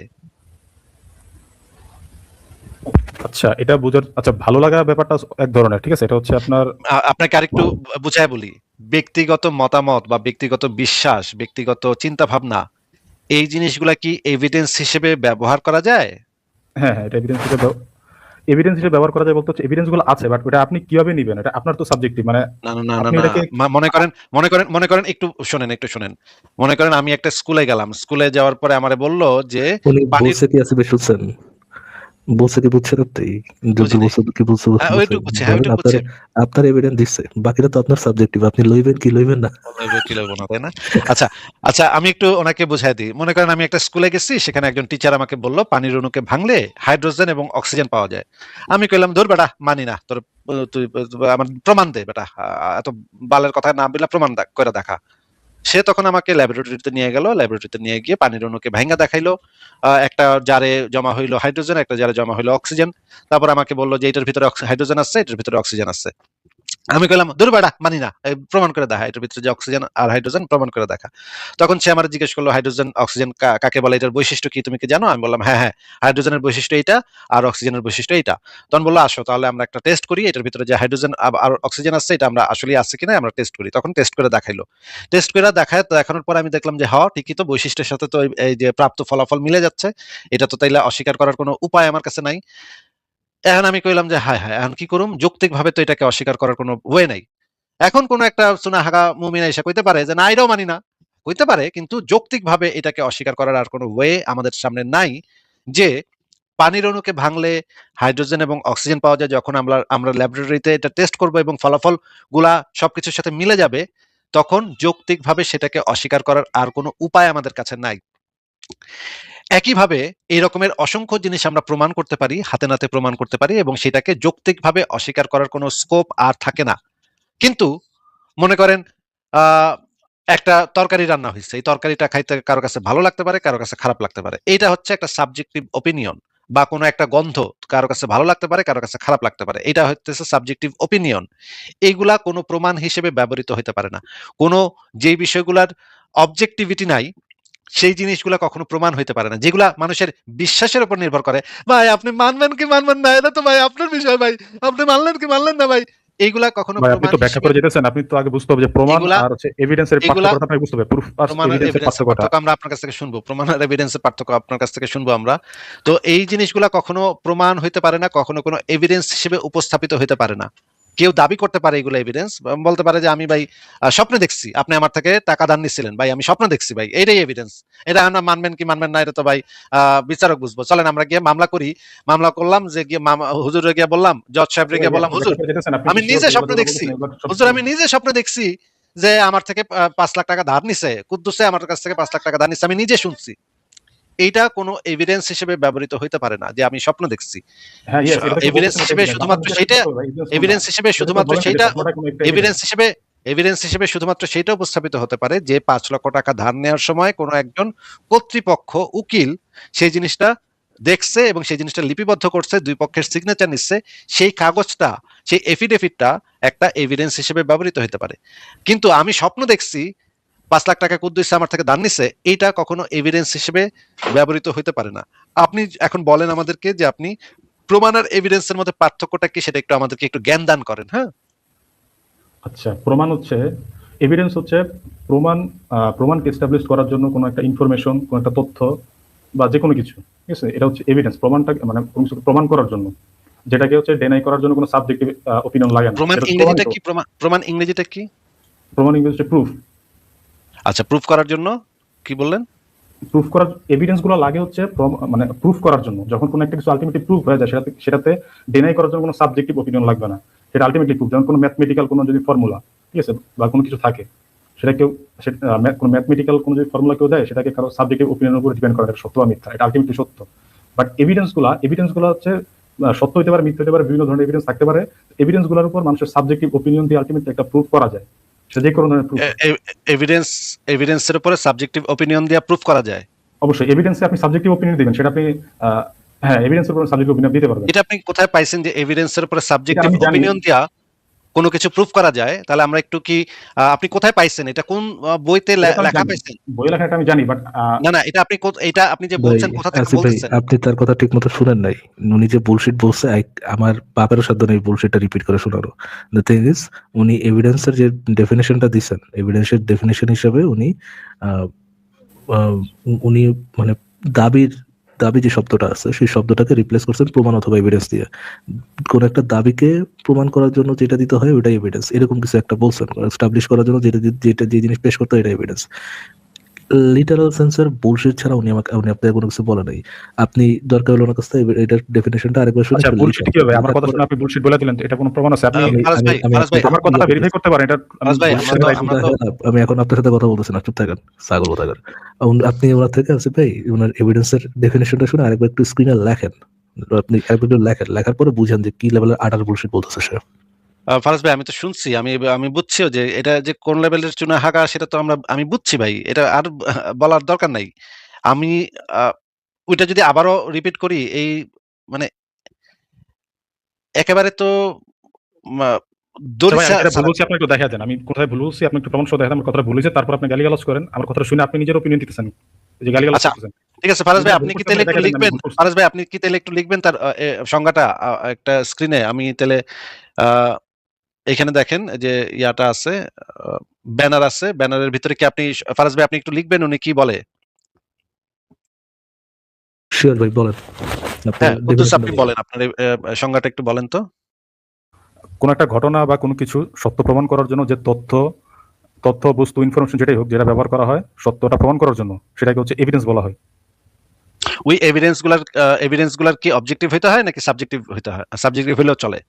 আচ্ছা, এটা বুঝার, আচ্ছা ভালো লাগা ব্যাপারটা এক ধরনের, ঠিক আছে, এটা হচ্ছে আপনার আপনাকে আরেকটু বুঝায় বলি, ব্যক্তিগত মতামত বা ব্যক্তিগত বিশ্বাস, ব্যক্তিগত চিন্তা ভাবনা, এই জিনিসগুলা কি এভিডেন্স হিসেবে ব্যবহার করা যায়? হ্যাঁ হ্যাঁ, এটা এভিডেন্স হিসেবে ব্যবহার করা যায় বলতে হচ্ছে এভিডেন্স গুলো আছে, বাট ওটা আপনি কিভাবে নিবেন, এটা আপনার তো সাবজেক্টিভ, মানে না না না না আপনি না, এটাকে মনে করেন একটু শোনেন, একটু শোনেন। মনে করেন আমি একটা স্কুলে গেলাম, স্কুলে যাওয়ার পরে আমারে বললো যে উনি পানির, বলছে কি আছে বেশ, শুনছেন, বলছে কি বুঝছেন আপনি, বুঝি যদ্দূর নাই। বলছে কি বলছে হ্যাঁ, বুঝছেন, ওইটুকু বুঝছি, হ্যাঁ ধরেন ওইটুকু আপনার বুঝছি। আপনার এভিডেন্স দিচ্ছে, বাকিটা তো আপনার সাবজেক্টিভ, আপনি লইবেন কি লইবেন না। লইবো কি লইবো না, তাই না? আচ্ছা, আচ্ছা, আমি একটু ওনাকে বুঝাই দিই। মনে করেন আমি একটা স্কুলে গেছি, সেখানে একজন টিচার আমাকে বললো পানির অণুকে ভাঙলে হাইড্রোজেন এবং অক্সিজেন পাওয়া যায়। আমি কইলাম ধর বেটা, মানি না তোর, তুই আমার প্রমাণ দে বেটা, এত বালের কথা না বললে প্রমাণ করে দেখা। সে তখন আমাকে ল্যাবরেটরিতে নিয়ে গেল, ল্যাবরেটরিতে নিয়ে গিয়ে পানির অণুকে ভাঙা দেখাইলো। একটা জারে জমা হইলো হাইড্রোজেন, একটা জারে জমা হইলো অক্সিজেন। তারপর আমাকে বললো যে এটার ভিতরে হাইড্রোজেন আছে, এটার ভিতরে অক্সিজেন আছে। আমি কইলাম দূর বেড়া, মানি না, প্রমাণ করে দেখা, এটার ভিতরে যে অক্সিজেন আর হাইড্রোজেন প্রমাণ করে দেখা। তখন সে আমার জিজ্ঞেস করলো হাইড্রোজেন অক্সিজেন কাকে বলে, এটার বৈশিষ্ট্য কি তুমি কি জানো? আমি বললাম হ্যাঁ হ্যাঁ, হাইড্রোজেনের বৈশিষ্ট্য এইটা আর অক্সিজেনের বৈশিষ্ট্য এইটা। তখন বললো আসো তাহলে আমরা একটা টেস্ট করি, এটার ভিতরে যে হাইড্রোজেন আর অক্সিজেন আছে এটা আমরা আসলে আছে কিনা আমরা টেস্ট করি। তখন টেস্ট করে দেখাইলো। টেস্ট করে দেখানোর পর আমি দেখলাম যে হ্যাঁ ঠিকই তো, বৈশিষ্ট্যের সাথে তো এই যে প্রাপ্ত ফলাফল মিলে যাচ্ছে। এটা তো তাইলে অস্বীকার করার কোনো উপায় আমার কাছে নাই। এখন আমি কইলাম যে হায় হায়, এখন কি করুম, যৌক্তিক ভাবে তো এটাকে অস্বীকার করার কোনো ওয়ে নাই। এখন কোন একটা সুনাহাগা মুমিন এসে কইতে পারে যে না এটাও মানি না, কইতে পারে, কিন্তু যৌক্তিক ভাবে এটাকে অস্বীকার করার আর কোনো ওয়ে আমাদের সামনে নাই যে পানির অণুকে ভাঙলে হাইড্রোজেন এবং অক্সিজেন পাওয়া যায়। যখন আমরা আমরা ল্যাবরেটরিতে এটা টেস্ট করব এবং ফলাফল গুলা সবকিছুর সাথে মিলে যাবে, তখন যৌক্তিক ভাবে সেটাকে অস্বীকার করার আর কোনো উপায় আমাদের কাছে নাই। একইভাবে এই রকমের অসংখ্য জিনিস আমরা প্রমাণ করতে পারি, হাতে নাতে প্রমাণ করতে পারি, এবং সেটাকে যৌক্তিকভাবে অস্বীকার করার কোনো স্কোপ আর থাকে না। কিন্তু মনে করেন আহ, একটা তরকারি রান্না হয়েছে, এই তরকারিটা খাইতে কারো কাছে ভালো লাগতে পারে, কারো কাছে খারাপ লাগতে পারে, এইটা হচ্ছে একটা সাবজেক্টিভ ওপিনিয়ন। বা কোনো একটা গন্ধ কারো কাছে ভালো লাগতে পারে, কারো কাছে খারাপ লাগতে পারে, এটা হচ্ছে সাবজেক্টিভ ওপিনিয়ন। এইগুলা কোনো প্রমাণ হিসেবে ব্যবহৃত হতে পারে না। কোনো যেই বিষয়গুলার অবজেক্টিভিটি নাই, সেই জিনিসগুলা কখনো প্রমাণ হইতে পারে না, যেগুলা মানুষের বিশ্বাসের উপর নির্ভর করে। ভাই আপনি মানবেন কি মানবেন না, এটা তো ভাই আপনার বিষয় ভাই, আপনি মানলেন কি মানলেন না ভাই, এইগুলা কখনো ভাই আপনি প্রমাণ তো ব্যাখ্যা হিসেবে, করে যেতেছেন, আপনি তো আগে বুঝতে হবে যে প্রমাণ এগুলা আর হচ্ছে এভিডেন্সের এগুলা পার্থক্যটা আপনাকে বুঝতে হবে, প্রুফ আর প্রমাণ আর এভিডেন্সের এভিডেন্সের পার্থক্যটা। পার্থক্য আমরা আপনার কাছ থেকে শুনবো, প্রমাণ আর এভিডেন্সের পার্থক্য আপনার কাছ থেকে শুনবো আমরা। তো এই জিনিসগুলা কখনো প্রমাণ হইতে পারে না, কখনো কোনো এভিডেন্স হিসেবে উপস্থাপিত হইতে পারে না। কেউ দাবি করতে পারে এগুলো এভিডেন্স, বলতে পারে যে আমি ভাই স্বপ্নে দেখছি আপনি আমার থেকে টাকা ধার নিচ্ছিলেন, ভাই আমি স্বপ্নে দেখছি, ভাই এটাই এভিডেন্স। এটা আমরা মানবেন কি মানবেন না এটা তো ভাই বিচারক বুঝবো। চলেন আমরা গিয়ে মামলা করি, মামলা করলাম, যে গিয়ে হুজুরে গিয়ে বললাম, জজ সাহেবরে গিয়ে বললাম, হুজুর আমি নিজে স্বপ্নে দেখছি, হুজুর আমি নিজে স্বপ্নে দেখছি যে আমার থেকে 5 লাখ টাকা ধার নিছে, কুদ্দুসে আমার কাছ থেকে 5 লাখ টাকা ধার নিছে, আমি নিজে শুনছি। এইটা কোনো এভিডেন্স হিসেবে ব্যবহৃত হইতে পারে না যে আমি স্বপ্ন দেখছি। হ্যাঁ ইয়েস, এটা থেকে এভিডেন্স বলতেছেন হিসেবে এভিডেন্স। শুধুমাত্র সেইটা, এভিডেন্স হিসেবে শুধুমাত্র সেইটা, এভিডেন্স হিসেবে শুধুমাত্র সেইটা উপস্থাপিত হতে পারে যে 5 লক্ষ টাকা ধার নেওয়ার সময় কোনো একজন কর্তৃপক্ষ উকিল সেই জিনিসটা দেখছে এবং সেই জিনিসটা লিপিবদ্ধ করছে, দুই পক্ষের সিগনেচার নিচ্ছে, সেই কাগজটা, সেই এফিডেভিটটা একটা এভিডেন্স হিসেবে ব্যবহৃত হতে পারে। কিন্তু আমি স্বপ্ন দেখছি 5 লাখ টাকা কুদ্দুস আমার থেকে ধার নিছে, এইটা কখনো এভিডেন্স হিসেবে ব্যবহৃত হতে পারে না। আপনি এখন বলেন আমাদেরকে যে আপনি প্রমাণ আর এভিডেন্সের মধ্যে পার্থক্যটা কি, সেটা একটু আমাদেরকে একটু জ্ঞান দান করেন। হ্যাঁ, আচ্ছা, প্রমাণ হচ্ছে, এভিডেন্স হচ্ছে প্রমাণকে এস্টাবলিশ করার জন্য কোনো একটা ইনফরমেশন, কোনো একটা তথ্য বা যে কোনো কিছু, ঠিক আছে, এটা হচ্ছে এভিডেন্স। প্রমাণটা মানে কোনো কিছু প্রমাণ করার জন্য, যেটাকে হচ্ছে ডেনাই করার জন্য কোনো সাবজেক্টিভ ওপিনিয়ন লাগে না। প্রমাণ এটা হচ্ছে ইংরেজিটা প্রমাণিত। কি, প্রমাণ ইংরেজিটা কি? প্রমাণ ইংরেজি হচ্ছে প্রুফ। আচ্ছা, প্রুফ করার জন্য কি বললেন? প্রুফ করার এভিডেন্স গুলো লাগে হচ্ছে মানে প্রুফ করার জন্য, যখন কোনো একটা কিছু আলটিমেটলি প্রুফ হয়ে যায়, সেটাতে ডেনাই করার জন্য কোনো সাবজেক্টিভ ওপিনিয়ন লাগবে না, সেটা আলটিমেটলি প্রুফ। যেমন কোনো ম্যাথমেটিক্যাল কোনো যদি ফর্মুলা, ঠিক আছে, বা কোনো কিছু থাকে, সেটা কেউ কোনো ম্যাথমেটিক্যাল কোনো যদি ফর্মুলা কেউ দেয়, সেটাকে কারো সাবজেক্টিভ ওপিনিয়নের উপর ডিপেন্ড করে এটা সত্য বা মিথ্যা, এটা আলটিমেটলি সত্য। বাট এভিডেন্স গুলো হচ্ছে সত্য হতে পারে, মিথ্যা হতে পারে, বিভিন্ন ধরনের এভিডেন্স থাকতে পারে। এভিডেন্স গুলোর উপর মানুষের সাবজেক্টিভ ওপিনিয়ন দিয়ে আলটিমেটলি একটা প্রুফ করা যায়, সেটা যে কোনো ধরনের প্রুফ। এভিডেন্সের উপরে সাবজেক্টিভ অপিনিয়ন দিয়ে প্রুফ করা যায়? অবশ্যই এভিডেন্সে আপনি সাবজেক্টিভ ওপিনিয়ন দিবেন, সেটা আপনি হ্যাঁ, এভিডেন্সের উপর সাবজেক্টিভ ওপিনিয়ন দিতে পারবেন। এটা আপনি কোথায় পাইছেন যে এভিডেন্সের উপরে এটা সাবজেক্টিভ আমি জানি। অপিনিয়ন দিয়া কোনো কিছু প্রুফ করা যায়? তাহলে আমরা একটু কি, আপনি কোথায় পাইছেন এটা, কোন বইতে এটা তো আমি লেখা জানি, পাইছেন? বই লেখাটা আমি জানি, বাট না না, এটা আপনি এটা আপনি যে ভাই বলছেন কোথা থেকে আসিফ ভাই, বলতেছেন? আপনি তার কথা ঠিক মতো শুনেন নাই। উনি যে বুলশিট বলছে, আমার বাপেরও সাধ্য নেই বুলশিটটা রিপিট করে শোনারও। দ্য থিং ইজ, উনি এভিডেন্সের যে ডেফিনেশনটা দিচ্ছেন, এভিডেন্সের ডেফিনেশন হিসেবে উনি আহ, আহ, উনি মানে দাবির দাবি যে শব্দটা আছে সেই শব্দটাকে রিপ্লেস করছেন প্রমাণ অথবা এভিডেন্স দিয়ে। কোন একটা দাবিকে প্রমাণ করার জন্য যেটা দিতে হয় ওটাই এভিডেন্স, এরকম কিছু একটা বলছেন। এস্টাবলিশ করার জন্য যেটা যে জিনিস পেশ করতে হয় এটা এভিডেন্স। লিটারাল সেন্সের বুলশিট ছাড়া উনি আপনাকে কোনো কিছু বলে নাই। আপনি দরকার হলো ওনার কাছ থেকে এটার ডেফিনেশনটা আরেকবার শুনে আচ্ছা, ফেললেই বুলশিট কি হবে? আমার কথা শুনে আপনি বুলশিট বলে দিলেন, এটা কোনো প্রমাণ আছে? আপনি ফারাজ ভাই, ফারাজ ভাই, আমার কথাটা ভেরিফাই করতে পারেন, এটা ফারাজ ভাই, আমি এখন আপনার সাথে কথা বলতেছি না, চুপ থাকেন, ছাগল কোথাকার। আপনি ওনার থেকে আছে ভাই, ওনার এভিডেন্সের ডেফিনেশনটা শুনে আরেকবার একটু স্ক্রিনে লেখেন। আপনি আরেকবার একটু লেখার পরে বুঝেন যে কি লেভেলের আটার বুলশিট বলতেছে সে। ফারাজ ভাই, আমি তো শুনছি, আমি বুঝছিও যে এটা যে কোন লেভেলের চুনা হাগা, সেটা তো আমি বুঝছি ভাই, এটা আর বলার দরকার নাই। আমি ওইটা যদি আবারও রিপিট করি, এই মানে একেবারে তো আচ্ছা ভাই, আমি যেটা ভুল বলছি আপনি একটু দেখা দেন, আমি কোথায় ভুল বলছি আপনি একটু প্রমাণ সহ দেখা দেন। আমার কথাটা ভুল হয়েছে, তারপর আপনি গালিগালাজ করেন, আমার কথাটা শুনে আপনি নিজের ওপিনিয়ন দিতেছেন, এই যে গালিগালাজ আচ্ছা, করতেছেন। ঠিক আছে ফারাজ ভাই, ভুল আপনি কি করতে তাহলে দেখা একটু দেন, আমি লিখবেন, ভুল করছি। ফারাজ ভাই আপনি কি তাহলে একটু লিখবেন তার সংজ্ঞাটা একটা স্ক্রিনে। আমি তাহলে এখানে দেখেন যে ইয়াটা আছে, ব্যানার আছে, ব্যানারের ভিতরে কি আপনি, ফারাজ ভাই আপনি একটু লিখবেন উনি কি বলে? শিওর ভাই, বলেন। হ্যাঁ, কুদ্দুস আপনি বলেন, আপনার এই, সংজ্ঞাটা একটু বলেন তো। কোন একটা ঘটনা বা কোনো কিছু সত্য প্রমাণ করার জন্য যে তথ্য বস্তু ইনফরমেশন যেটাই হোক, যেটা ব্যবহার করা হয় সত্যটা প্রমাণ করার জন্য, সেটাকে হচ্ছে এভিডেন্স বলা হয়। ওই এভিডেন্স গুলার কি অবজেক্টিভ হইতে হয় নাকি সাবজেক্টিভ হইতে হয়? সাবজেক্টিভ হলেও চলে?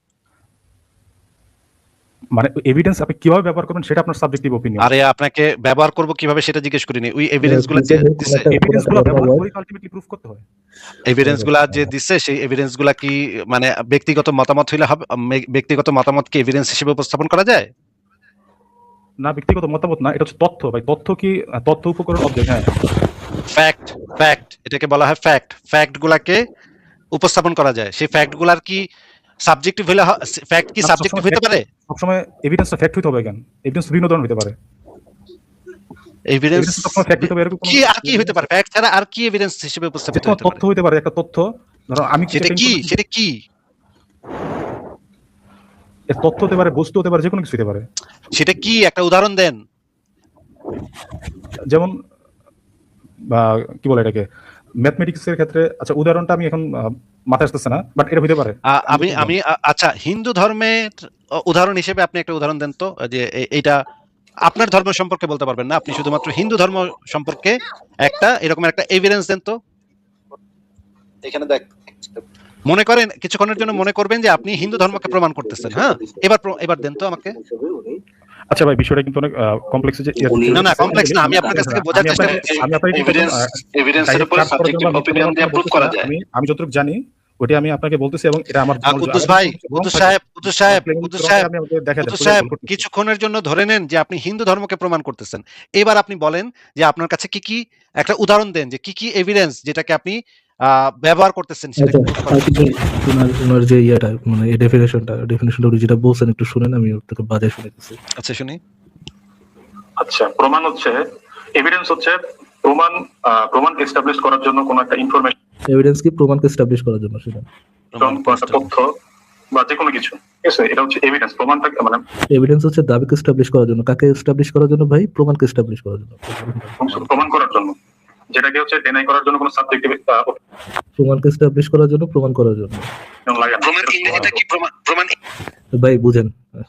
মানে এভিডেন্স আপনি কিভাবে ব্যবহার করবেন সেটা আপনার সাবজেক্টিভ ওপিনিয়ন। আরে আপনাকে ব্যবহার করব কিভাবে সেটা জিজ্ঞেস করিনি। ওই এভিডেন্স গুলা যে দিছে, এভিডেন্স গুলো ব্যবহার করে আলটিমেটলি প্রুফ করতে হয়। এভিডেন্স গুলা যে দিছে, সেই এভিডেন্স গুলা কি মানে ব্যক্তিগত মতামত হইলে হবে? ব্যক্তিগত মতামত কি এভিডেন্স হিসেবে উপস্থাপন করা যায়? না, ব্যক্তিগত মতামত না, এটা হচ্ছে তথ্য ভাই। তথ্য কি? তথ্য উপকরণ অবজেক্ট। হ্যাঁ, ফ্যাক্ট এটাকে বলা হয় ফ্যাক্ট গুলাকে উপস্থাপন করা যায়। সেই ফ্যাক্ট গুলার কি সাবজেক্টিভ হইলে, ফ্যাক্ট কি সাবজেক্টিভ হইতে পারে? সবসময় এভিডেন্সটা ফ্যাক্ট হইতে হবে কেন? এভিডেন্স বিভিন্ন ধরনের হইতে পারে। এভিডেন্স সবসময় ফ্যাক্ট হইতে হবে এরকম কি আর কি হইতে পারে? ফ্যাক্ট ছাড়া আর কি এভিডেন্স হিসেবে উপস্থাপিত হতে তথ্য পারে? হইতে পারে, একটা তথ্য ধরো আমি সেটা কি তথ্য হতে পারে, বস্তু হতে পারে, যে কোনো কিছু হতে পারে। সেটা কি একটা উদাহরণ দেন। যেমন কি বলে এটাকে, ম্যাথমেটিক্স এর ক্ষেত্রে। আচ্ছা, উদাহরণটা আমি এখন মাথায় আসতেছে না, বাট এটা হইতে পারে। আমি আচ্ছা, হিন্দু ধর্মের উদাহরণ হিসেবে আপনি একটা উদাহরণ দেন তো, যে এইটা আপনার ধর্ম সম্পর্কে বলতে পারবেন না, আপনি শুধুমাত্র হিন্দু ধর্ম সম্পর্কে একটা এরকম একটা এভিডেন্স দেন তো। এখানে দেখ, মনে করেন কিছুক্ষণের জন্য মনে করবেন যে আপনি হিন্দু ধর্মকে প্রমাণ করতেছেন, হ্যাঁ, এবার দেন তো আমাকে। আচ্ছা ভাই, বিষয়টা কিন্তু অনেক কমপ্লেক্স। যে না না কমপ্লেক্স না, আমি আপনার কাছ থেকে বোঝার চেষ্টা করছি। আমি আপনাকে এভিডেন্সের উপর সাবজেক্টিভ অপিনিয়ন দিয়ে প্রুভ করা যায়। আমি যতটুকু জানি ওটা আমি আপনাকে বলতেছি, এবং এটা আমার কুদ্দুস ভাই, কুদ্দুস সাহেব, কিছুক্ষণের জন্য ধরে নেন যে আপনি হিন্দু ধর্মকে প্রমাণ করতেছেন। এবার আপনি বলেন যে আপনার কাছে কি কি একটা উদাহরণ দেন, যে কি কি এভিডেন্স যেটাকে আপনি ব্যবহার করতেছেন সেটা। ওনার যে ইয়াটা মানে ডেফিনেশনটা যেটা বলছেন একটু শুনেন, আমি ওর থেকে বাজায় শুনেছি। আচ্ছা শুনি। আচ্ছা, প্রমাণ হচ্ছে, এভিডেন্স হচ্ছে প্রমাণকে এস্টাবলিশ করার জন্য কোন একটা ইনফরমেশন, এভিডেন্স কি প্রমাণকে এস্টাবলিশ করার জন্য, সেটা তথ্য বা যে কোনো কিছু, ঠিক আছে? এটা হচ্ছে এভিডেন্স। প্রমাণটাকে মানে এভিডেন্স হচ্ছে দাবিকে এস্টাবলিশ করার জন্য। কাকে এস্টাবলিশ করার জন্য ভাই? প্রমাণকে এস্টাবলিশ করার জন্য, প্রমাণ করার জন্য, যেটাকে হচ্ছে ডিনাই করার জন্য কোনো সাবজেক্টিভ প্রমাণকে এস্টাবলিশ করার জন্য, প্রমাণ করার জন্য লাগে না। প্রমাণ ইংরেজিতে কি? প্রমাণ ভাই বুঝেন,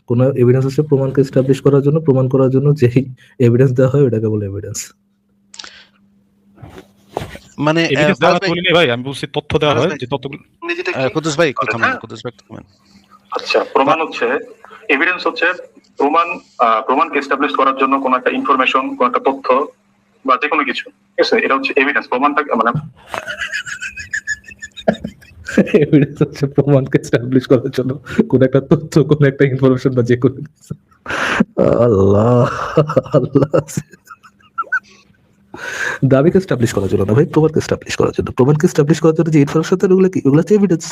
কোন এভিডেন্স হচ্ছে প্রমাণকে এস্টাবলিশ করার জন্য, প্রমাণ করার জন্য যেই এভিডেন্স দেওয়া হয় ওটাকে বলে এভিডেন্স। মানে ভাই আমি বলছি তথ্য দেওয়া হয়, যে তথ্যগুলো কুদ্দুস ভাই একটু থামেন, কুদ্দুস ভাই থামেন। আচ্ছা, প্রমাণ হচ্ছে, এভিডেন্স হচ্ছে প্রমাণকে এস্টাবলিশ করার জন্য কোন একটা ইনফরমেশন, কোন একটা তথ্য বা যে কোনো কিছু, ঠিক আছে? এটা হচ্ছে এভিডেন্স। প্রমাণটাকে মানে এভিডেন্স হচ্ছে প্রমাণকে এস্টাবলিশ করার জন্য কোন একটা তথ্য, কোন একটা ইনফরমেশন বা যে কোনো কিছু। আল্লাহ আল্লাহ, দাবিকে এস্টাবলিশ করার জন্য না ভাই, প্রমাণকে এস্টাবলিশ করার জন্য। প্রমাণকে এস্টাবলিশ করার জন্য যে ইনফরমেশন, ওগুলো কি? ওগুলো হচ্ছে এভিডেন্স।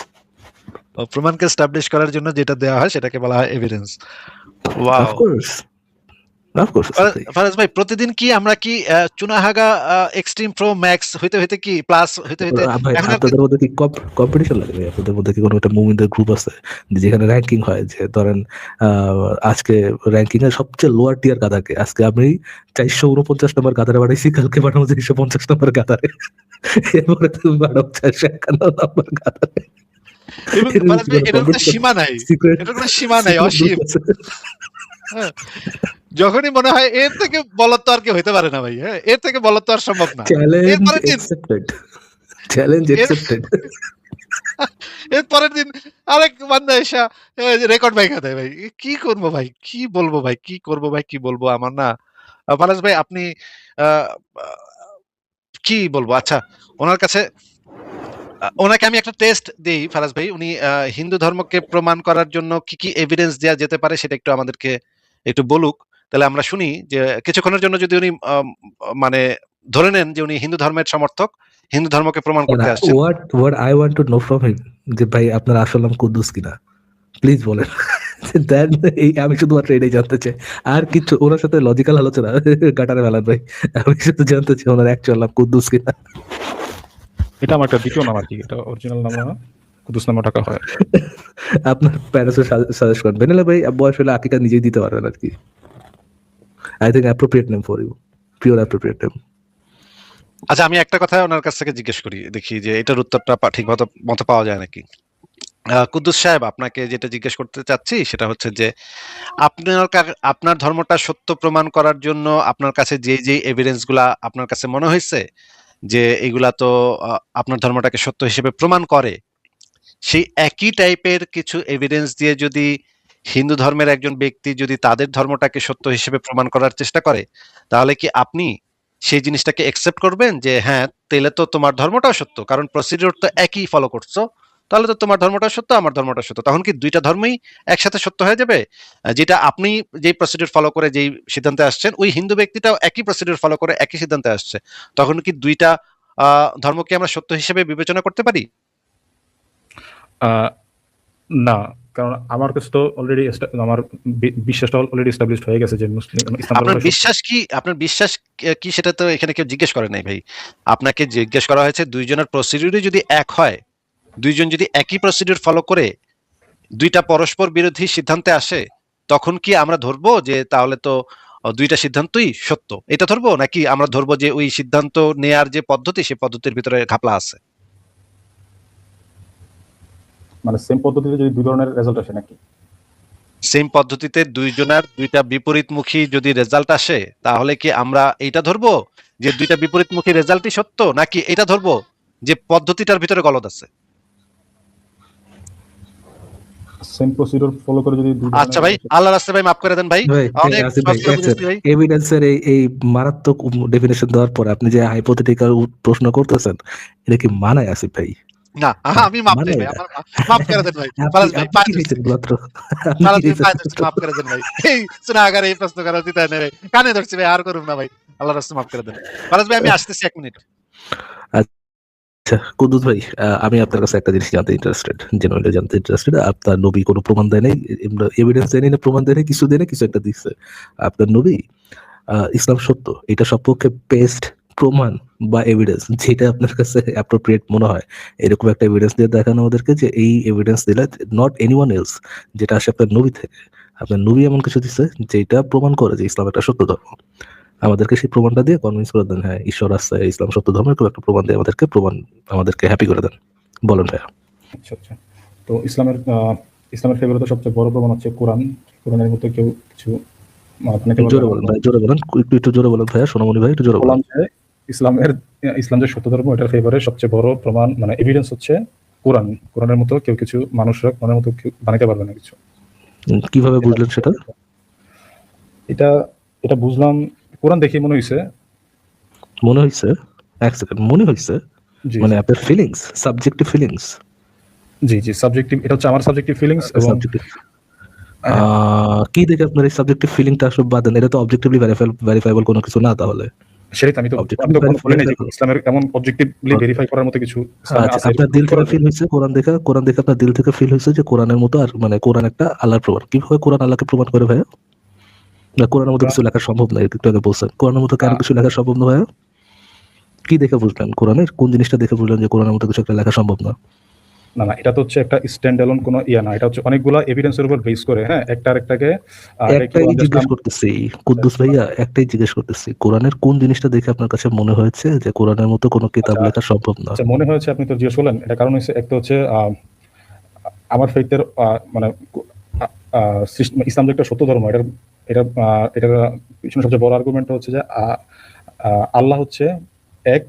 প্রমাণকে এস্টাবলিশ করার জন্য যেটা দেওয়া হয় সেটাকে বলা হয় evidence. Wow, of course of course. Faraz ভাই, প্রতিদিন কি আমরা কি চুনাহাগা এক্সট্রিম প্রো ম্যাক্স হইতে হইতে কি প্লাস হইতে হইতে ভাই এখন আপনাদের মধ্যে কি কম্পিটিশন লাগে ভাই? আপনাদের মধ্যে কি কোনো একটা মুভমেন্টের গ্রুপ আছে যেখানে র্যাঙ্কিং হয়, যে ধরেন আজকে র্যাঙ্কিং এর সবচেয়ে লোয়ার টিয়ার গাদাকে আজকে আমি 449 নম্বর গাদারে বাড়াইছি, কালকে বাড়াবো 350 নম্বর গাদারে, এরপরে তুমি বাড়াবো 451 নম্বর গাদারে। ফারাজ ভাই, এটার কোনো সীমা নাই, এটার কোনো সীমা নাই, অসীম। হ্যাঁ, যখনই মনে হয় এর থেকে বলত তো আর কি হইতে পারে না ভাই, হ্যাঁ, এর থেকে বলত তো আর সম্ভব না। এর পরের দিন আরেক বান্দা এসে রেকর্ড বাইকা দেয় ভাই। কি করবো ভাই, কি বলবো ভাই, কি করবো ভাই, কি বলবো আমার না। ফারাজ ভাই আপনি কি বলবো, আচ্ছা ওনার কাছে ওনাকে আমি একটা টেস্ট দেই। ফারাজ ভাই, উনি হিন্দু ধর্মকে প্রমাণ করার জন্য কি কি এভিডেন্স দেওয়া যেতে পারে সেটা একটু আমাদেরকে একটু বলুক, তাহলে আমরা শুনি। যে কিছুক্ষণের জন্য যদি উনি মানে ধরে নেন যে উনি হিন্দু ধর্মের সমর্থক, হিন্দু ধর্মকে প্রমাণ করতে আসছেন। what I want to know from him, যে ভাই আপনার আসল নাম কুদ্দুস কিনা, প্লিজ বলেন। দেন আমি শুধুমাত্র এটাই জানতে চাই, আর কিছু ওনার সাথে লজিক্যাল আলোচনা গাটারে ফেলান ভাই। আমি শুধু জানতে চাই ওনার অ্যাকচুয়াল নাম কুদ্দুস কিনা। এটা আমার একটা দ্বিতীয় নাম আর কি, এটা অরিজিনাল নাম না, কুদ্দুস নামে টাকা হয়। আপনার প্যারেন্টস সাজেস্ট করেন বেনেলা ভাই, বয়স হলে আকিকা নিজেই দিতে পারবেন আর কি। I think appropriate name for you, pure appropriate name. আচ্ছা, আমি একটা কথা ওনার কাছ থেকে জিজ্ঞেস করি, দেখি যে এটার উত্তরটা ঠিক মতো পাওয়া যায় নাকি। কুদ্দুস সাহেব, আপনাকে যেটা জিজ্ঞেস করতে চাচ্ছি সেটা হচ্ছে যে আপনার ধর্মটা সত্য প্রমাণ করার জন্য আপনার কাছে যে এভিডেন্স গুলা আপনার কাছে মনে হয়েছে যে এগুলা তো আপনার ধর্মটাকে সত্য হিসেবে প্রমাণ করে, সেই একই টাইপের কিছু এভিডেন্স দিয়ে যদি হিন্দু ধর্মের একজন ব্যক্তি যদি তাদের ধর্মটাকে সত্য হিসেবে প্রমাণ করার চেষ্টা করে, তাহলে কি আপনি সেই জিনিসটাকে একসেপ্ট করবেন যে হ্যাঁ তাহলে তো তোমার ধর্মটাও সত্য, কারণ প্রসিডিউর তো একই ফলো করছো, তাহলে তো তোমার ধর্মটা সত্য, আমার ধর্মটা সত্য, তখন কি দুইটা ধর্মই একসাথে সত্য হয়ে যাবে? যেটা আপনি যেই প্রসিডিউর ফলো করে যেই সিদ্ধান্তে আসছেন, ওই হিন্দু ব্যক্তিটাও একই প্রসিডিউর ফলো করে একই সিদ্ধান্তে আসছে, তখন কি দুইটা ধর্মকে আমরা সত্য হিসেবে বিবেচনা করতে পারি? না, কারণ আমার কাছে তো অলরেডি আমার বিশ্বাসটা অলরেডি এস্টাবলিশড হয়ে গেছে যে মুসলিম ইসলাম। আপনার বিশ্বাস কি সেটা তো এখানে কেউ জিজ্ঞেস করে নাই ভাই। আপনাকে জিজ্ঞেস করা হয়েছে দুইজনের প্রসিডিউরই যদি এক হয়, দুইজন যদি একই প্রসিডিউর ফলো করে দুইটা পরস্পর বিরোধী সিদ্ধান্তে আসে, তখন কি আমরা ধরবো যে তাহলে তো দুইটা সিদ্ধান্তই সত্য, এটা ধরবো, নাকি আমরা ধরবো যে ওই সিদ্ধান্ত নেয়ার যে পদ্ধতি সেই পদ্ধতির ভিতরে ঘাপলা আছে? মানে সেম পদ্ধতিতে যদি দুই ধরনের রেজাল্ট আসে নাকি? সেম পদ্ধতিতে দুইজনের দুইটা বিপরীতমুখী যদি রেজাল্ট আসে, তাহলে কি আমরা এইটা ধরবো যে দুইটা বিপরীতমুখী রেজাল্টই সত্য, নাকি এটা ধরবো যে পদ্ধতিটার ভিতরে গলদ আছে? সেম প্রসিডিউর ফলো করে যদি দুই আচ্ছা ভাই, আল্লাহর রাস্তায় ভাই মাফ করে দেন ভাই, ভাই অনেক আসিফ ভাই কষ্ট করে বুঝেছি ভাই। এভিডেন্সের এই মারাত্মক ডেফিনেশন দেওয়ার পরে আপনি যে হাইপোথেটিক্যাল প্রশ্ন করতেছেন, এটা কি মানায় আসিফ ভাই? না, আমি মাফ চাই ভাই, আমার মাফ করে দেন ভাই। ফারাজ ভাই পাঁচ আপনি কি মাত্র ফারাজ ভাই পাঁচ মাফ করে দেন ভাই। এই সুনাগারে এই প্রশ্ন করা উচিত হয় না ভাই, কানে ধরছি ভাই, আর করুন না ভাই, আল্লাহর রাস্তায় মাফ করে দেন। ফারাজ ভাই আমি আসতেছি 1 মিনিট। আচ্ছা কুদ্দুস ভাই, আমি আপনার কাছে একটা জিনিস জানতে ইন্টারেস্টেড, জেনুইনলি জানতে ইন্টারেস্টেড। আপনার নবী কোনো প্রমাণ দেয় নাই, এভিডেন্স দেয় নাই, প্রমাণ দেয় নাই, কিছু দেয় নাই, কিছু একটা দিচ্ছে। আপনার নবী ইসলাম সত্য, এটা সবপক্ষে বেস্ট প্রমাণ বা এভিডেন্স যেটা আপনার কাছে অ্যাপ্রোপ্রিয়েট মনে হয়, এরকম একটা এভিডেন্স দিয়ে দেখানো ওদেরকে যে এই এভিডেন্স দিলে নট এনিওয়ান এলস, যেটা আসে আপনার নবী থেকে। আপনার নবী এমন কিছু দিচ্ছে যেটা প্রমাণ করে যে ইসলাম একটা সত্য ধর্ম। আমাদেরকে সেই প্রমাণটা দিয়ে কনভিন্স করে দেন, হ্যাঁ ঈশ্বর আছে, ইসলাম সত্য ধর্ম, এরকম একটা প্রমাণ দিয়ে আমাদেরকে হ্যাপি করে দেন। বলেন ভাইয়া। আচ্ছা আচ্ছা। তো ইসলামের ফেভারিট সবচেয়ে বড় প্রমাণ হচ্ছে কোরআন। কোরআনের মধ্যে কেউ কিছু আপনাকে জোরে বলেন ভাই, জোরে বলেন, একটু জোরে বলেন ভাইয়া, সোনামণি ভাই একটু জোরে বলেন। ইসলাম যে সত্য ধর্ম, এটার ফেভারে সবচেয়ে বড় প্রমাণ মানে এভিডেন্স হচ্ছে কোরআন। কোরআনের মতো কেউ কিছু মানুষরা কোরআনের মতো কেউ বানাইতে পারবে না কিছু। কিভাবে বুঝলেন সেটা? এটা বুঝলাম কোরআন দেখে মনে হয়েছে। এক সেকেন্ড, মনে হয়েছে জি মানে আপনার ফিলিংস, সাবজেক্টিভ ফিলিংস? জি জি সাবজেক্টিভ, এটা হচ্ছে আমার সাবজেক্টিভ ফিলিংস। এবং কি দেখে আপনার এই সাবজেক্টিভ ফিলিংটা আসলে বাদেন? এটা তো অবজেক্টিভলি ভেরিফাইবল কোনো কিছু না তাহলে। সেটাই আমি তো বলি না যে ইসলামের এমন অবজেক্টিভলি ভেরিফাই করার মতো কিছু আপনার দিল থেকে ফিল হয়েছে, কোরআন দেখে আপনার দিল থেকে ফিল হয়েছে যে কোরআনের মতো, আর মানে কোরআন একটা আল্লাহর প্রমাণ। কিভাবে কোরআন আল্লাহকে প্রমাণ করে ভাইয়া? না কোরআনের মতো কিছু লেখা সম্ভব নয়, একটু আগে বলছেন কোরআনের মতো কেন কিছু লেখা সম্ভব না ভাইয়া? কি দেখে বুঝলেন, কোরআনের কোন জিনিসটা দেখে বুঝলেন যে কোরআনের মতো কিছু একটা লেখা সম্ভব না? না এটা তো হচ্ছে একটা স্ট্যান্ড অ্যালোন কোনো ইয়া না, এটা হচ্ছে অনেকগুলা এভিডেন্সের উপর বেস করে, হ্যাঁ একটা আরেকটাকে একটাই জিজ্ঞেস করতেছি কুদ্দুস ভাইয়া, একটাই জিজ্ঞেস করতেছি, কোরআনের কোন জিনিসটা দেখে আপনার কাছে মনে হয়েছে যে কোরআনের মতো কোনো কিতাব লেখা সম্ভব না? আচ্ছা মনে হয়েছে, আপনি তো জিজ্ঞেস করলেন, এটা কারণ হচ্ছে একটা হচ্ছে আমার ফেইথের মানে ইসলাম যে একটা সত্য ধর্ম, এটার পিছনে সবচেয়ে বড় আর্গুমেন্ট হচ্ছে যে আল্লাহ হচ্ছে এক,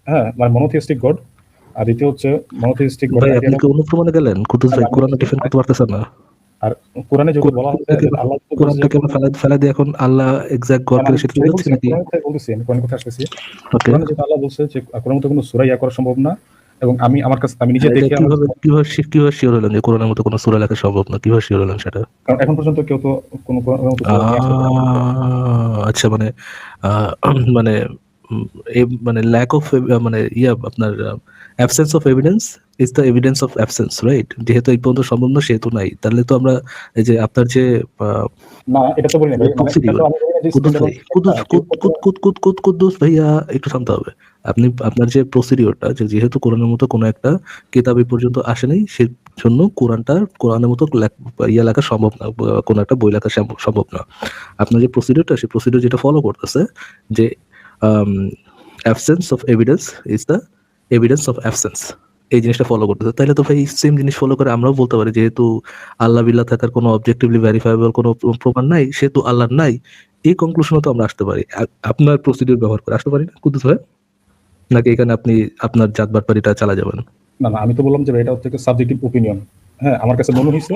হ্যাঁ মানে মনোথিস্টিক গড। আর দ্বিতীয় হচ্ছে মনোথিস্টিক গড। ভাই আপনি কি অনুপ্রমাণে গেলেন কুদ্দুস ভাই? কোরআনে ডিফেন্ড করতে পারতেছেন না। আর কোরআনে যেগুলো বলা হচ্ছে আল্লাহ কোরআনটাকে ফেলা দিয়ে এখন আল্লাহ এক্সাক্ট গড করে সেটা বলছি নাকি? বলতেছি আমি কোরআনের কথা আসতেছি। কোরআনে যেটা আল্লাহ বলছে যে কোরআনের মতো কোনো সূরা ইয়া করা সম্ভব না। এবং আমার কাছে আমি নিজে দেখে কিভাবে শিওর হলেন যে কোরআনের মতো কোনো সূরা লেখা সম্ভব না? কিভাবে শিওর হলেন সেটা? কারণ এখন পর্যন্ত কেউ তো কোনো আচ্ছা মানে মানে মানে ল্যাক অফ মানে আপনার absence of evidence is the evidence of absence, right? যেহেতু এই পর্যন্ত সম্ভব না সেহেতু নাই, তাহলে তো আমরা এই যে আপনার যে না এটা তো বলি না কুদ্দুস ভাইয়া একটু থামতে হবে। আপনার যে প্রসিডিওরটা, যেহেতু কোরআনের মতো কোনো একটা কিতাব এই পর্যন্ত আসে নাই, সেজন্য কোরআনের মতো লেখা সম্ভব না, কোনো একটা বই লেখা সম্ভব না। আপনার যে প্রসিডিওরটা, সেই প্রসিডিওর যেটা ফলো করতেছে যে absence of evidence is the evidence of absence, এই জিনিসটা ফলো করতেছে। তাইলে তো ভাই সেম জিনিস ফলো করে আমরাও বলতে পারি যেহেতু আল্লাহ বিল্লাহ থাকার কোনো অবজেক্টিভলি ভেরিফাইবল কোনো প্রমাণ নাই, সেহেতু আল্লাহ নাই, এই কনক্লুশনে তো আমরা আসতে পারি। আপনার প্রসিডিওর ব্যবহার করে আসতে পারি না কুদ্দুস ভাই? নাকি এখানে আপনি আপনার জাতবাটপাড়িটা চালা যাবেন? না আমি তো বললাম যে এটা হচ্ছে সাবজেক্টিভ ওপিনিয়ন। হ্যাঁ আমার কাছে মনে হয়েছে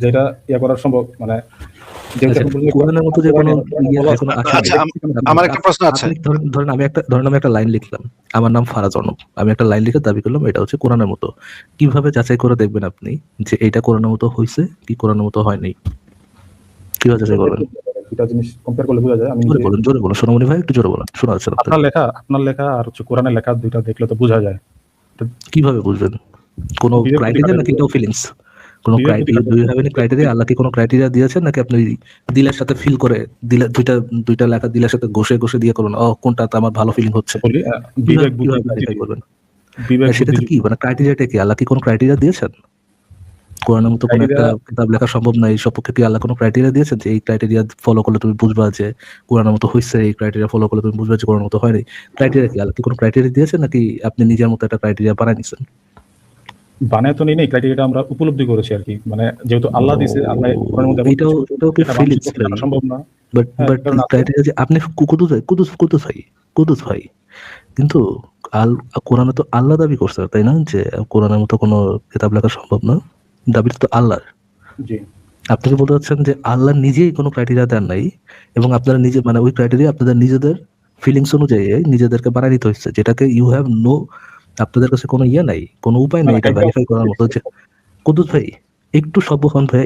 যে এটা ইয়া করা সম্ভব, মানে কোরআনের মতো যে কোনো আমার একটা প্রশ্ন আছে। ধরেন আমি একটা লাইন লিখলাম, আমার নাম ফারাজ অর্ণব, আমি একটা লাইন লিখে দাবি করলাম এটা হচ্ছে কোরআনের মতো। কিভাবে যাচাই করে দেখবেন আপনি যে এটা কোরআনের মতো হয়েছে কি কোরআনের মতো হয়নি? কিভাবে যাচাই করবেন? দুটো জিনিস কম্পেয়ার করলে বোঝা যায়। আমি জোরে বলুন সোনামণি ভাই, একটু জোরে বলুন, শোনা যাচ্ছে। আপনার লেখা আর হচ্ছে কোরআনের লেখা দুইটা দেখলে তো বোঝা যায়। কিভাবে বুঝবেন? কোনো ক্রাইটেরিয়া নাকি এটাও ফিলিংস? কোনো ক্রাইটেরিয়া আল্লাহ কি কোনো ক্রাইটেরিয়া দিয়েছেন নাকি আপনি দিলের সাথে ফিল করে দুইটা লেখা দিলের সাথে ঘষে দিয়ে করুন কোনটাতে আমার ভালো ফিলিং হচ্ছে? সেটা কি মানে ক্রাইটেরিয়াটা কি? আল্লাহ কি কোনো ক্রাইটেরিয়া দিয়েছেন? কোরআনের মতো কোনো একটা কিতাব লেখা সম্ভব না, এই সপক্ষে কি আল্লাহ কোনো ক্রাইটেরিয়া দিয়েছেন যে এই ক্রাইটেরিয়া ফলো করলে তুমি বুঝবা যে কোরআনের মতো হয়েছে, এই ক্রাইটেরিয়া ফলো করলে তুমি বুঝবা যে কোরআনের মতো হয়নি? ক্রাইটেরিয়া কি? আল্লাহ কি কোনো ক্রাইটেরিয়া দিয়েছেন নাকি আপনি নিজের মতো একটা ক্রাইটেরিয়া বানাই নিছেন? বানায় তো নেই ক্রাইটেরিয়াটা আমরা উপলব্ধি করেছি আর কি, মানে যেহেতু আল্লাহ দিছে, আল্লাহ কোরআনের মধ্যে এমন এটাও কিছু এটাও কি এটা ফিলিংস মানুষের পক্ষে ভাই? জানা সম্ভব না। বাট হ্যাঁ, বাট কারণ আছে। ক্রাইটেরিয়া যে আপনি কুদুস ভাই কিন্তু আল কোরআনে তো আল্লাহ দাবি করছে তাই না, যে কোরআনের মতো কোনো কিতাব লেখা সম্ভব না, দাবিটা তো আল্লাহর। জি আপনি কি বলতে চাচ্ছেন যে আল্লাহ নিজেই কোনো ক্রাইটেরিয়া দেন নাই এবং আপনারা নিজে মানে ওই ক্রাইটেরিয়া আপনাদের নিজেদের ফিলিংস অনুযায়ী নিজেদেরকে বানিয়ে নিতে হচ্ছে, যেটাকে ইউ হ্যাভ নো, আপনাদের কাছে কোনো ইয়ে নাই, কোনো উপায় নেই এটা ভেরিফাই করার মতো। যে কুদ্দুস ভাই একটু সভ্য হন ভাই,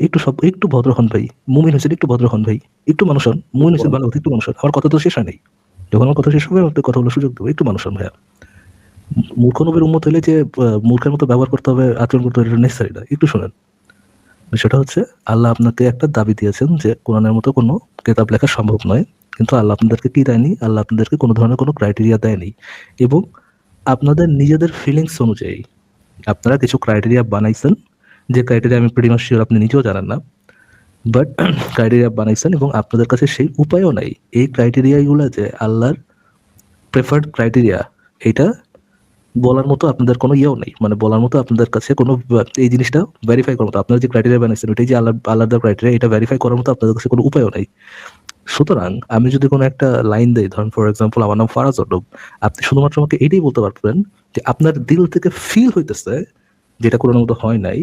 একটু ভদ্র হন ভাই, মুমিন হোসেন একটু ভদ্র হন ভাই, একটু মানুষ হন, মুমিন হোসেন ভালো একটু মানুষ হন। আমার কথা তো শেষ হয় নাই, যখন আমার কথা শেষ হবে আপনি কথা বলার সুযোগ দেবো, একটু মানুষ হন ভাইয়া। মূর্খ নবীর উম্মত হইলে যে মূর্খের মতো ব্যবহার করতে হবে, আচরণ করতে হবে, এটা নেসেসারি না। একটু শোনেন, সেটা হচ্ছে আল্লাহ আপনাকে একটা দাবি দিয়েছেন যে কোরআনের মতো কোনো কিতাব লেখা সম্ভব নয়, কিন্তু আল্লাহ আপনাদেরকে কি দেয়নি, আল্লাহ আপনাদেরকে কোনো ধরনের কোনো ক্রাইটেরিয়া দেয়নি, এবং আপনাদের নিজেদের ফিলিংস অনুযায়ী আপনারা কিছু ক্রাইটেরিয়া বানাইছেন, যে ক্রাইটেরিয়া আমি প্রিটি মাচ শিওর আপনি নিজেও জানেন না, বাট ক্রাইটেরিয়া বানাইছেন এবং আপনাদের কাছে সেই উপায়ও নাই এই ক্রাইটেরিয়াগুলো যে আল্লাহর প্রেফার্ড ক্রাইটেরিয়া, এটা বলার মতো আপনাদের কোনো ইয়েও নেই, মানে বলার মতো আপনাদের কাছে কোনো এই জিনিসটা ভেরিফাই করার মতো আপনারা যে ক্রাইটেরিয়া বানাইছেন ওইটাই যে আল্লাহর ক্রাইটেরিয়া, এটা ভেরিফাই করার মতো আপনাদের কাছে কোনো উপায়ও নাই। সুতরাং আমি যদি কোনো একটা লাইন দেই, ধরেন ফর এক্সাম্পল আমার নাম ফারাজ অর্ণব, আপনি শুধুমাত্র আমাকে এটাই বলতে পারবেন যে আপনার দিল থেকে ফিল হইতেছে যেটা কোরআনের মতো হয় নাই,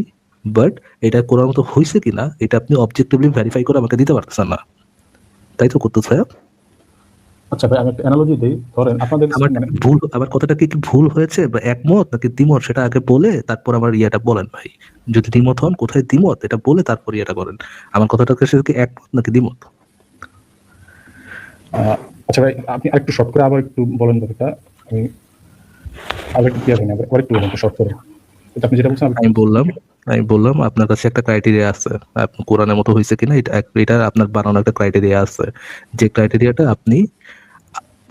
বাট এটা কোরআনের মতো হয়েছে কিনা এটা আপনি অবজেক্টিভলি ভেরিফাই করে আমাকে দিতে পারতেছেন না, তাই তো করতে ভাইয়া? আচ্ছা ভাই, আমি একটা অ্যানালজি দিই। ধরেন আপনাদের আমার মানে ভুল, আমার কথাটা কি ভুল হয়েছে বা একমত নাকি দ্বিমত সেটা আগে বলে তারপর আমার ইয়েটা বলেন ভাই। যদি দ্বিমত হন কোথায় দ্বিমত এটা বলে তারপর ইয়েটা করেন। আমার কথাটার কাছে কি একমত নাকি দ্বিমত? আচ্ছা ভাই, আপনি আরেকটু শর্ট করে আবার একটু বলেন ব্যাপারটা। আমি আরেকটু ক্লিয়ার হয়নি, আবার একটু বলেন শর্ট করে। এটা আপনি যেটা বলছেন আমি বললাম আপনার কাছে একটা ক্রাইটেরিয়া আছে, আপনি কোরআনের মতো হয়েছে কিনা এটা আপনার বানানো একটা ক্রাইটেরিয়া আছে, যে ক্রাইটেরিয়াটা আপনি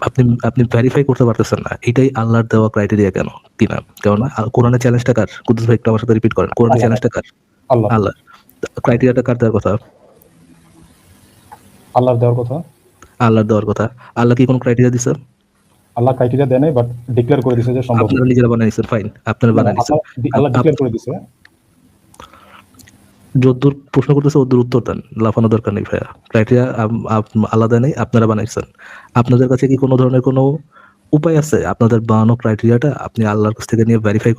আপনি আপনি ভেরিফাই করতে পারতেছেন না, এটাই আল্লাহর দেওয়া ক্রাইটেরিয়া কেন কিনা? কেননা কোরআনের চ্যালেঞ্জটা কার? কুদ্দুস ভাই একটু আমার সাথে রিপিট করেন, কোরআনের চ্যালেঞ্জটা কার? আল্লাহ আল্লাহ। ক্রাইটেরিয়াটা কার দেওয়ার কথা? আল্লাহর দেওয়ার কথা। আল্লাহর দেওয়ার কথা। আল্লাহ কি কোনো ক্রাইটেরিয়া দিছে? আল্লাহ ক্রাইটেরিয়া দেয় নাই, বাট ডিক্লেয়ার করে দিছে যে সম্ভব। আপনারা নিজেরা বানাইছেন, ফাইন, আপনারা বানাই দিচ্ছেন। আল্লাহ ডিক্লেয়ার করে দিছে। যদ্দূর প্রশ্ন করতেছে ওদ্দূর উত্তর দেন, লাফানো দরকার নেই ভাইয়া। ক্রাইটেরিয়া আলাদা নেই, আপনারা বানাইছেন। আপনাদের কাছে কি কোনো ধরনের কোনো উপায় আছে আপনাদের বানানো ক্রাইটেরিয়াটা আপনি আল্লাহর কাছ থেকে নিয়ে ভেরিফাই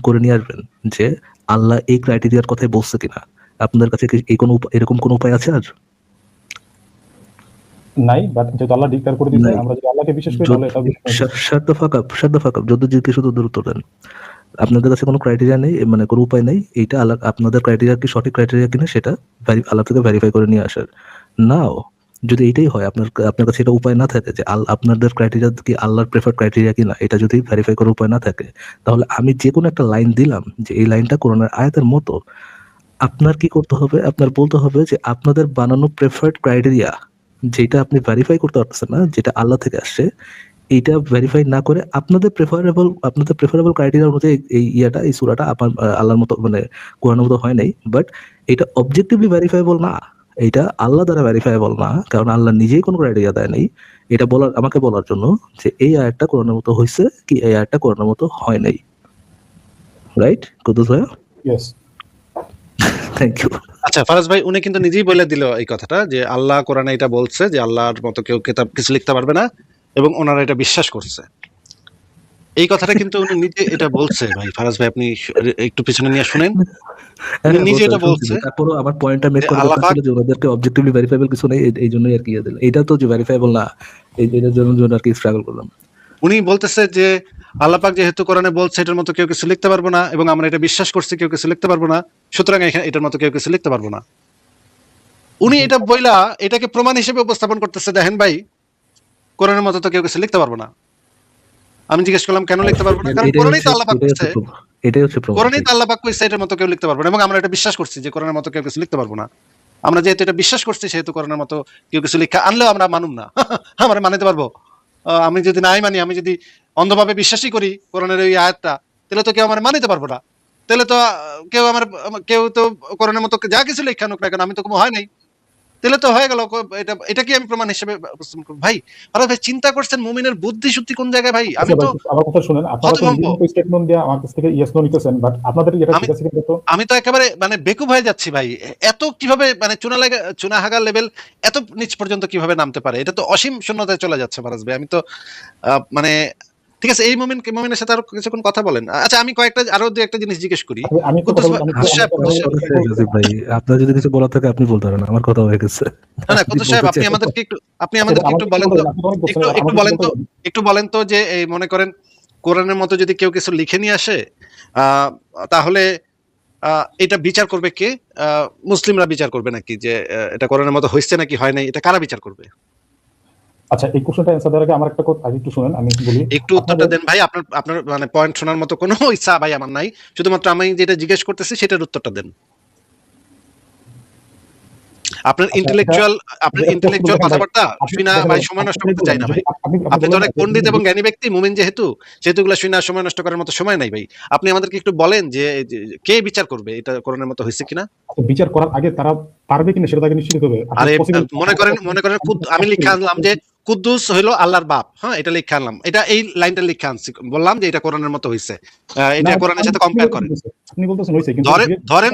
করে নিয়ে আসবেন যে আল্লাহ এই ক্রাইটেরিয়ার কথাই বলছে কিনা? আপনাদের কাছে কি এই কোনো এরকম কোনো উপায় আছে? আর নাই, বাট যেহেতু আল্লাহ ডিক্লেয়ার করে দিছে, নাই। আমরা যদি আল্লাহকে বিশ্বাস করি তাহলে এটা বিশ্বাস। শাট দ্য ফাক আপ, যত জিজ্ঞেস তত উত্তর দেন। আপনাদের কাছে কোনো ক্রাইটেরিয়া নেই, মানে কোনো উপায় নেই এইটা আল্লাহ আপনাদের ক্রাইটেরিয়া কি সঠিক ক্রাইটেরিয়া কিনা সেটা আল্লাহ থেকে ভেরিফাই করে নিয়ে আসার। নাও যদি এইটাই হয়, আপনার কাছে এটা উপায় না থাকে যে আপনাদের ক্রাইটেরিয়া কি আল্লাহর প্রেফার্ড ক্রাইটেরিয়া কিনা এটা যদি ভেরিফাই করার উপায় না থাকে, তাহলে আমি যে কোনো একটা লাইন দিলাম যে এই লাইনটা কোরআনের আয়াতের মতো, আপনার কি করতে হবে? আপনার বলতে হবে যে আপনাদের বানানো প্রেফার্ড ক্রাইটেরিয়া যেটা আপনি ভেরিফাই করতে পারতেছেন না, যেটা আল্লাহ থেকে আসছে, এইটা ভেরিফাই না করে আপনাদের প্রেফারেবল ক্রাইটেরিয়া অনুযায়ী এই ইয়াটা এই সূরাটা আপনার আল্লাহর মতো মানে কোরআনের মতো হয় নাই, বাট এটা অবজেক্টিভলি ভেরিফাইবল না, এটা আল্লাহ দ্বারা ভেরিফাইবল না, কারণ আল্লাহ নিজেই কোনো ক্রাইটেরিয়া দেয় নাই। এটা আমাকে বলার জন্য যে এই আয়াতটা কোরআনের মতো হয়েছে কি এই আয়াতটা কোরআনের মতো হয় নাই। রাইট কুদ্দুস ভাইয়া? ইয়েস। Thank you. আচ্ছা ফারাজ ভাই, উনি কিন্তু নিজেই বলে দিল এই কথাটা যে আল্লাহ কোরআনে এটা বলছে যে আল্লাহর মতো কেউ কিতাব কিছু লিখতে পারবে না, এবং ওনারা এটা বিশ্বাস করছে। এই কথাটা কিন্তু উনি নিজে এটা বলছে। ভাই ফারাজ ভাই, আপনি একটু পিছনে নিয়ে শুনেন। উনি নিজে এটা বলছে তারপরও আমার পয়েন্টটা মেক যে করার আল্লাহ কথা পাক, ছিল যে ওনাদেরকে অবজেক্টিভলি ভেরিফাইবল কিছু নেই, এই জন্যই আর কি দিল। এটা তো যে ভেরিফাইবল না, এটার জন্য আর কি স্ট্রাগল করলাম। উনি বলতেছে যে আল্লাহ পাক যেহেতু কোরআনে বলছে এটার মতো কেউ কিছু লিখতে পারবো না, এবং আমরা এটা বিশ্বাস করছি কেউ কিছু লিখতে পারবো না, সুতরাং এখানে এটার মতো কেউ কিছু লিখতে পারবো না। উনি এটা বইলা এটাকে প্রমাণ হিসেবে উপস্থাপন করতেছে, দেখেন ভাই কোরআনের মতো তো কেউ কিছু লিখতে পারবো না। আমি জিজ্ঞেস করলাম কেন লিখতে পারবো না? কারণ কোরআনেই তো আল্লাহ পাক কইছে, এটাই হচ্ছে প্রমাণ। কোরআনেই তো আল্লাহ পাক কইছে এটার মতো কেউ লিখতে পারবো না, এবং আমরা এটা বিশ্বাস করছি যে কোরআনের মতো কেউ কিছু লিখতে পারবো না। আমরা যেহেতু এটা বিশ্বাস করছি সেহেতু কোরআনের মতো কেউ কিছু লিখা আনলেও আমরা মানুম না। আমরা মানতে পারবো। আমি যদি নাই মানি, আমি যদি অন্ধভাবে বিশ্বাসই করি কোরআনের ওই আয়াতটা, তাহলে তো কেউ আমার মানিতে পারবো না। তাহলে তো কেউ তো কোরআনের মতো যা কিছু লেখা হোক না কেন, আমি তো কোনো হয় নাই। তাহলে তো হয়ে গেল। এটা কি আমি প্রমাণ হিসেবে উপস্থাপন করব? ভাই আরে ভাই চিন্তা করছেন মুমিনের বুদ্ধি শুদ্ধি কোন জায়গায় ভাই? আমি তো আমার কথা শুনেন, আপনারা তো হতভম্ব। লিঙ্ক স্টেটমেন্ট দিয়ে আমার কাছ থেকে ইয়েস নো নিতেছেন, বাট আপনাদের এটা আমি ঠিক আছে কিন্তু তো আমি তো একেবারে মানে বেকুব হয়ে যাচ্ছি ভাই। এত কিভাবে মানে চুনাহাগা লেভেল এত নিচ পর্যন্ত কিভাবে নামতে পারে? এটা তো অসীম শূন্যতায় চলে যাচ্ছে ফারাজ ভাই। আমি তো মানে ঠিক আছে, এই মোমেনের সাথে আরো কিছুক্ষণ কথা বলেন। আচ্ছা আমি আরো দুই একটা জিনিস জিজ্ঞেস করি। আমি তো কুদ্দুস কথা বলি, কুদ্দুস সাহেব কুদ্দুস সাহেব রাজীব ভাই, আপনার যদি কিছু বলার থাকে আপনি বলতে পারেন, আমার কথা হয়ে গেছে। না না কুদ্দুস সাহেব আপনি আমাদেরকে একটু বলেন তো, একটু বলেন তো যে এই মনে করেন কোরআনের মতো যদি কেউ কিছু লিখে নিয়ে আসে তাহলে এটা বিচার করবে কে? মুসলিমরা বিচার করবে নাকি যে এটা কোরআনের মতো হয়েছে নাকি হয় নাই, এটা কারা বিচার করবে? আচ্ছা এই কোশ্চেনটা অ্যানসার দেওয়ার আগে আমার একটা কথা আগে একটু শুনেন, আমি বলি। একটু উত্তরটা দেন ভাই। আপনার আপনার মানে পয়েন্ট শোনার মতো কোনো ইচ্ছা ভাই আমার নাই, শুধুমাত্র আমি যেটা জিজ্ঞেস করতেছি সেটার উত্তরটা দেন। আপনার ইন্টেলেকচুয়াল কথাবার্তা শুনা ভাই সময় নষ্ট করতে চাই না ভাই। আপনি তো অনেক পণ্ডিত এবং জ্ঞানী ব্যক্তি, মুমিন যেহেতু সেহেতুগুলো শুনা সময় নষ্ট করার মতো সময় নাই ভাই। আপনি আমাদেরকে একটু বলেন যে কে বিচার করবে এটা কোরআনের মতো হয়েছে কিনা? বিচার করার আগে তারা পারবে কিনা সেটা আগে নিশ্চিত হবে। আরে মনে করেন আমি লিখে আনলাম যে কুদ্দুস হইলো আল্লাহর বাপ, হ্যাঁ এটা লিখে আনলাম, এটা এই লাইনটা লিখে আনছি, বললাম যে এটা কোরআনের মতো হয়েছে, এটা কোরআনের সাথে কম্পেয়ার করেন। আপনি বলতেছেন হইছে, কিন্তু ধরেন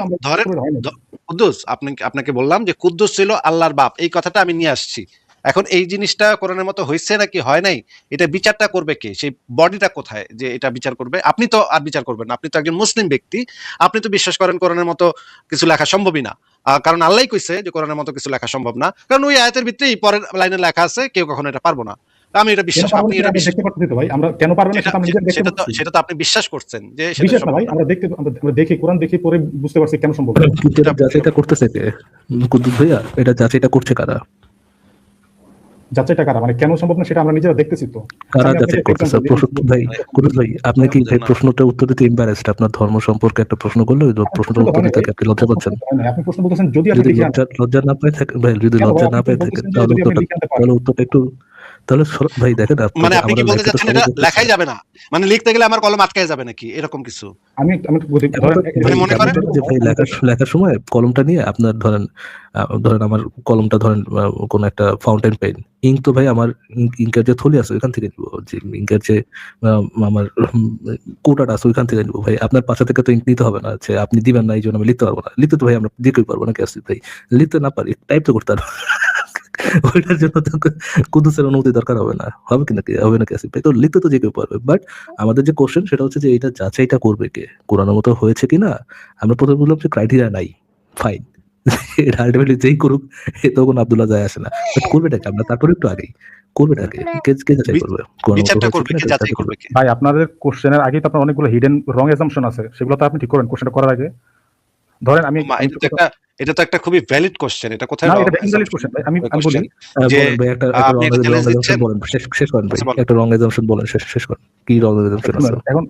কুদ্দুস আপনাকে বললাম যে কুদ্দুস ছিল আল্লাহর বাপ, এই কথাটা আমি নিয়ে আসছি। এখন এই জিনিসটা কোরআনের মতো হয়েছে নাকি হয় নাই, এটা বিচারটা করবে কে? সেই বডিটা কোথায় যে এটা বিচার করবে? আপনি তো আর বিচার করবেন না, আপনি তো একজন মুসলিম ব্যক্তি, আপনি তো বিশ্বাস করেন কোরআনের মতো কিছু লেখা সম্ভবই না। কারণ আল্লাহই কইছে যে কোরআনের মতো কিছু লেখা সম্ভব না, কারণ ওই আয়াতের ভিতরেই পরের লাইনে লেখা আছে কেউ কখনো এটা পারবো না। আমি এটা বিশ্বাস, আপনি এটা বিশ্বাস করতে দিতে ভাই, আমরা কেন পারবো না সেটা আমরা দেখতে পাচ্ছি। সেটা তো আপনি বিশ্বাস করছেন যে বিশ্বাস না ভাই, আমরা দেখি কোরআন দেখি পরে বুঝতে পারছি কেন সম্ভব। কিন্তু এটা যাচাইটা করতেছে কে? কুদ্দুস ভাইয়া, এটা যাচাইটা করছে কারা? যাচাইটা কারা মানে কেন সম্ভব না সেটা আমরা নিজেরা দেখতেছি তো। কারা যাচাই করতেছে? ভাই কুদ্দুস ভাই, আপনি কি ভাই প্রশ্নটার উত্তর দিতে এম্বারেসড? আপনার ধর্ম সম্পর্কে একটা প্রশ্ন করলে ওই প্রশ্নটার উত্তর দিতে আপনি লজ্জা পাচ্ছেন? আপনি প্রশ্ন বলতেছেন যদি আপনি যদি লজ্জা না পায় থাকেন ভাই, যদি লজ্জা না পায় থাকেন তাহলে উত্তরটা একটু তাহলে ভাই দেখেন, মানে আপনি কি বলতে চাচ্ছেন এটা লেখাই যাবে না, মানে লিখতে গেলে আমার কলম আটকায় যাবে নাকি এরকম কিছু? আমি মনে করেন যে ভাই লেখার সময় কলমটা নিয়ে আপনার ধরেন আমার কলমটা ধরেন কোন একটা ফাউন্টেন পেন, ইঙ্ক তো ভাই আমার ইঙ্কের যে থলি আছে ওইখান থেকে নিব, যে ইঙ্কের যে আমার কোটাটা আছে ওইখান থেকে নিব ভাই। আপনার পাশা থেকে তো ইঙ্ক নিতে হবে না, যে আপনি দিবেন না এই জন্য আমি লিখতে পারবো না। লিখতে তো ভাই আমরা যে কেউ পারবো না, কি আসছি ভাই, লিখতে না পারি টাইপ তো করতে পারবো। ওইটার জন্য তো কুদ্দুসের অনুমতি দরকার হবে না, হবে কি নাকি? হবে নাকি আসিফ ভাই? তো লিখতে তো যে কেউ পারবে, বাট আমাদের যে কোশ্চেন সেটা হচ্ছে যে এটা যাচাইটা করবে কে, কোরআনের মতো হয়েছে কিনা। আমরা প্রথমে বললাম যে ক্রাইটেরিয়া নাই, ফাইন, এটা আলটিমেটলি যেই করুক এতে কোনো আব্দুল্লাহ যায় আসে না, বাট করবেটাকে আমরা তারপরে একটু আগেই করবেটাকে কে যাচাই করবে? বিচারটা করবে কে, যাচাই করবে কে? ভাই আপনাদের কোশ্চেনের আগেই তো আপনার অনেকগুলো হিডেন রং অ্যাজাম্পশন আছে, সেগুলো তো আপনি ঠিক করেন কোশ্চেনটা করার আগে। ধরেন আমি এটা তো একটা খুবই ভ্যালিড কোশ্চেন, এটা কোথায় না, এটা ইনভ্যালিড কোশ্চেন ভাই। আমি বলি যে ভাই একটা রং অ্যাজাম্পশন বলেন, শেষ করেন ভাই, একটা রং অ্যাজাম্পশন বলেন, শেষ করেন কি রং অ্যাজাম্পশন আছে? এখন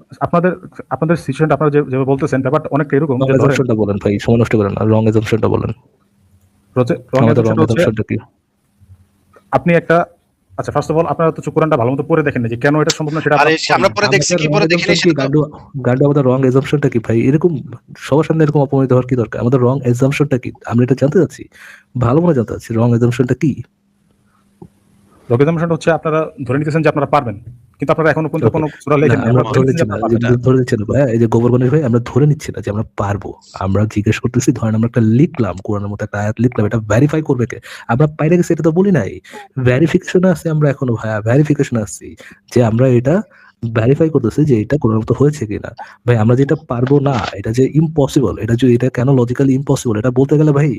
আপনাদের সিচুয়েশনটা আপনারা যে বলতেছেন ব্যাপারটা অনেকটা এরকম যে অ্যাজাম্পশনটা বলেন ভাই, সময় নষ্ট করেন না, রং অ্যাজাম্পশনটা বলেন। রং অ্যাজাম্পশনটা কি? আপনি একটা আচ্ছা ফার্স্ট অফ অল আপনারা তো কোরআনটা ভালোমতো পড়ে দেখেন না যে কেন এটা সম্ভব না সেটা আমরা পরে দেখছি, কি পরে দেখিনি সেটা গান্ডু আমাদের রং অ্যাজাম্পশনটা কি ভাই? এরকম সবার সামনে এরকম অপমানিত হওয়ার কি দরকার? আমাদের রং অ্যাজাম্পশনটা কি আমরা এটা জানতে চাচ্ছি, ভালো করে জানতে চাচ্ছি রং অ্যাজাম্পশনটা কি। রং অ্যাজাম্পশনটা হচ্ছে আপনারা ধরে নিতেছেন যে আপনারা পারবেন, কিন্তু আপনারা এখনো পর্যন্ত কোনো সূরা লেখেন না। আমরা ধরে নিচ্ছি না ভাই, এই যে গোবরগণেশ ভাই, আমরা ধরে নিচ্ছি না যে আমরা পারবো, আমরা জিজ্ঞেস করতেছি ধরেন আমরা একটা লিখলাম, কোরআনের মতো একটা আয়াত লিখলাম, এটা ভেরিফাই করবে কে? আমরা পাইরে গেছি এটা তো বলি নাই, ভেরিফিকেশনে আছে আমরা এখনো ভাইয়া, ভেরিফিকেশনে আছি যে আমরা এটা ভেরিফাই করতেছি যে এটা কোরআনের মতো হয়েছে কিনা। ভাই আমরা যেটা পারবো না, এটা যে ইম্পসিবল, এটা কেন লজিক্যালি ইম্পসিবল এটা বলতে গেলে ভাই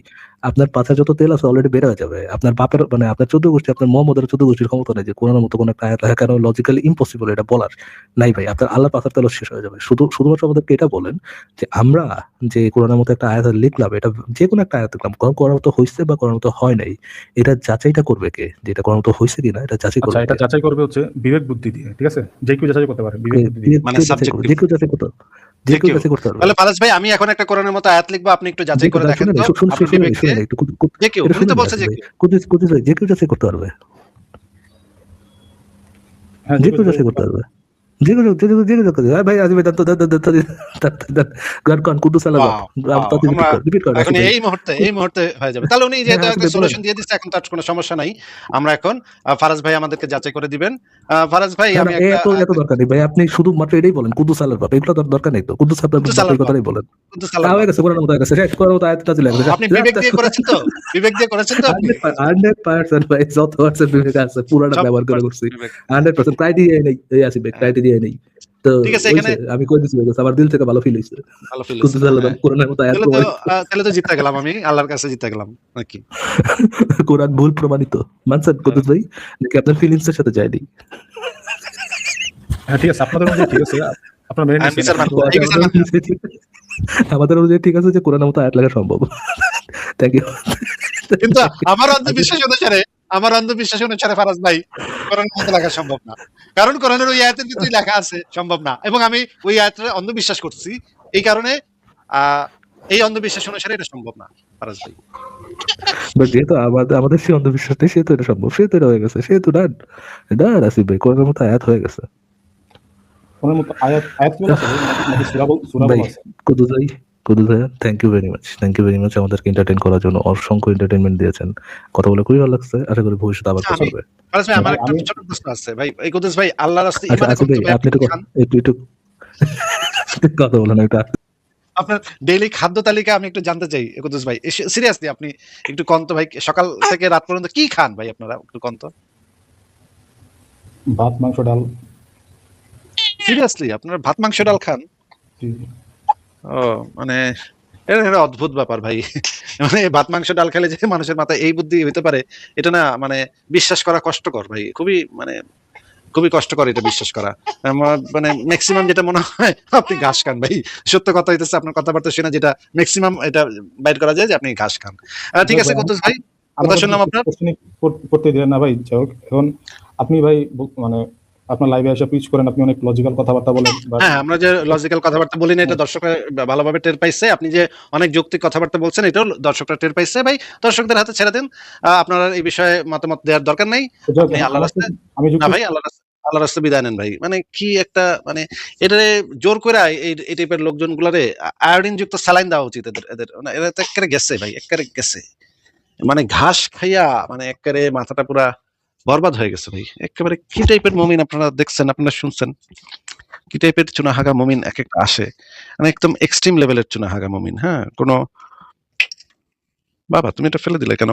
আপনার পাছা যত তেল আছে অলরেডি বের হয়ে যাবে। আপনার বাপের মানে আপনার 14 গোষ্ঠী, আপনার মোহাম্মদের 14 গোষ্ঠীর ক্ষমতা নেই যে কোরআনের মতো কোন একটা আয়াত লেখা কেন লজিক্যালি ইম্পসিবল এটা বলার নাই ভাই। আপনার আল্লাহ পাথার তেল শেষ হয়ে যাবে। শুধুমাত্র আমাদেরকে এটা বলেন যে আমরা যে কোরআনের মতো একটা আয়াত লিখলাম, এটা যে কোনো একটা আয়াত লিখলাম, কোরআনের মতো হয়েছে বা কোরআনের মতো হয় নাই, এটা যাচাইটা করবে কে যে এটা কোরআনের মতো হয়েছে কিনা? এটা যাচাই করবে, এটা যাচাই করবে হচ্ছে বিবেক বুদ্ধি দিয়ে, ঠিক আছে? যে কেউ যাচাই করতে পারে বিবেক বুদ্ধি দিয়ে, মানে সাবজেক্টিভ, যে কেউ যাচাই করতে পারবে। তাহলে পারাস ভাই আমি এখন একটা কোরআনের মতো আয়াত লিখবো, আপনি একটু যাচাই করে দেখেন তো। যে কেউ, উনি তো বলছে যে কেউ, কুদ্দুস ভাই যে কেউ যাচাই করতে পারবে, হ্যাঁ যে কেউ যাচাই করতে পারবে। ভাই আজি ভাই গান কুদ্দুস আল্লাহ রিপিট করেন এখন এই মুহূর্তে হয়ে যাবে। তাহলে উনি যেহেতু হ্যাঁ, একটা আসলে সলিউশন দিয়ে দিচ্ছে, এখন তার কোনো সমস্যা নাই। আমরা এখন ফারাজ ভাই আমাদেরকে যাচাই করে দিবেন। ফারাজ ভাই আমি একটা এত দরকার নেই ভাই, আপনি শুধু মাত্র এটাই বলেন কুদ্দুস আল্লাহর বাপ, এগুলো দরকার নেই তো। কুদ্দুস আল্লাহর কুদ্দুস বাপ আল্লাহর এই কথাটাই বলেন। কুদ্দুস আল্লাহর হয়ে গেছে, কোরআন মতো হয়ে গেছে, শেষ করার মতো আয়াতটা চলে গেছে। আপনি বিবেক দিয়ে করেছেন তো? বিবেক দিয়ে করেছেন তো আপনি? 100% ভাই, যত আছে বিবেক আছে, পুরাটা সব ব্যবহার করে করছি। বিবেক। 100% ক্রাইটেরিয়া নেই, এই আসি ভাই, ক্রাইটেরিয়া নেই। তো ঠিক আছে, হইছে, এখানে আমি কই দিছি, হয়ে গেছে, আমার দিল থেকে ভালো ফিল হইছে। ভালো ফিল কুদ্দুস আল্লাহর বাপ কোরআনের মতো আয়াত তাহলে তো জিতে গেলাম, আমি আল্লাহর কাছে জিতে গেলাম নাকি? কোরআন ভুল প্রমাণিত মানছেন কুদ্দুস ভাই, নাকি আপনার ফিলিংস এর সাথে যায়নি? হ্যাঁ ঠিক আছে, আপনাদের মধ্যে ঠিক আছে, আপনারা মেনে আমি বিচার নিচ্ছেন। মানবো, এই বিচার মানবো। আমাদের অনুযায়ী ঠিক আছে যে কোরআনের মতো আয়াত লেখা সম্ভব। Thank you. কিন্তু আমার অন্ধবিশ্বাস অনুসারে ফারাজ ভাই, কোরআনের মতো লেখা সম্ভব না। কারণ কোরআনের ওই আয়াতের ভিতরেই লেখা আছে সম্ভব না, এবং আমি ওই আয়াতটা অন্ধবিশ্বাস করছি। এই কারণে এই অন্ধবিশ্বাস অনুসারে এটা সম্ভব না ফারাজ ভাই। বাট যেহেতু আমাদের সেই অন্ধবিশ্বাস নেই, সেহেতু এটা সম্ভব, সেহেতু এটা হয়ে গেছে, সেহেতু ডান ডান আসিফ ভাই, কোরআনের মতো আয়াত হয়ে গেছে কোরআনের মতো আয়াত কি বলা আছে নাকি সূরা ভাই। বলা আছে? কুদ্দুস ভাই থ্যাংক ইউ ভেরি মাচ আমাদেরকে এন্টারটেইন করার জন্য অসংখ্য এন্টারটেইনমেন্ট দিয়েছেন। কথা বলে খুবই ভালো লাগছে, আশা করি ভবিষ্যতে আবার কথা হবে। ফারাজ ভাই, আমার একটা ছোট প্রশ্ন আছে ভাই। এই কুদ্দুস ভাই, আল্লাহর রাস্তায় আচ্ছা ইমানে আসিফ ভাই, করতে আপনি একটু কথা বলেন একটা। আপনার ডেইলি খাদ্য তালিকা আমি একটু জানতে চাই কুদ্দুস ভাই। সিরিয়াসলি আপনি একটু কন্ত ভাই, সকাল থেকে রাত পর্যন্ত কি খান ভাই আপনারা, একটু কন্ত। ভাত, মাংস, ডাল। সিরিয়াসলি আপনারা ভাত মাংস ডাল খান? জি। ও মানে এটা অদ্ভুত ব্যাপার ভাই। মানে ভাত মাংস ডাল খেলে যে মানুষের মাথায় এই বুদ্ধি হইতে পারে, এটা না মানে বিশ্বাস করা কষ্টকর ভাই, খুবই কষ্টকর এটা বিশ্বাস করা। আমার মানে ম্যাক্সিমাম যেটা মনে হয় আপনি ঘাস খান ভাই। সত্য কথা হইতেছে, আপনার কথাবার্তা শুনে যেটা ম্যাক্সিমাম এটা বাইর করা যায় যে আপনি ঘাস খান। ঠিক আছে কুদ্দুস ভাই, কথা শুনলাম আপনার। করতে দিলেন না ভাই। যাই হোক, এখন আপনি ভাই মানে আপনার লাইভে এসে পিচ করেন, আপনি অনেক লজিক্যাল কথাবার্তা বলেন। হ্যাঁ, আমরা যে লজিক্যাল কথাবার্তা বলি না, এটা দর্শকরা ভালোভাবে টের পাইছে। আপনি যে অনেক যৌক্তিক কথাবার্তা বলছেন, এটাও দর্শকরা টের পাইছে ভাই। দর্শকদের হাতে ছেড়ে দেন, আপনারা এই বিষয়ে মতামত দেওয়ার দরকার নাই। আপনি আল্লাহর রাস্তায় না ভাই, আল্লাহর রাস্তায় বিদায় নেন ভাই। মানে কি একটা মানে এটারে জোর করে এই টাইপের লোকজন গুলারে আয়োডিন যুক্ত স্যালাইন দেওয়া উচিত এদের। মানে এরা তো একেবারে গেছে ভাই, একেবারে গেছে। মানে ঘাস খাইয়া মানে একেবারে মাথাটা পুরা বরবাদ হয়ে গেছে ভাই। একেবারে কি টাইপের মুমিন আপনারা দেখছেন, আপনারা শুনছেন, কি টাইপের চুনাহাগা মুমিন এক একটা আসে, মানে একদম এক্সট্রিম লেভেলের চুনাহাগা মুমিন। হ্যাঁ, কোনো বাবা তুমি এটা ফেলে দিলে কেন?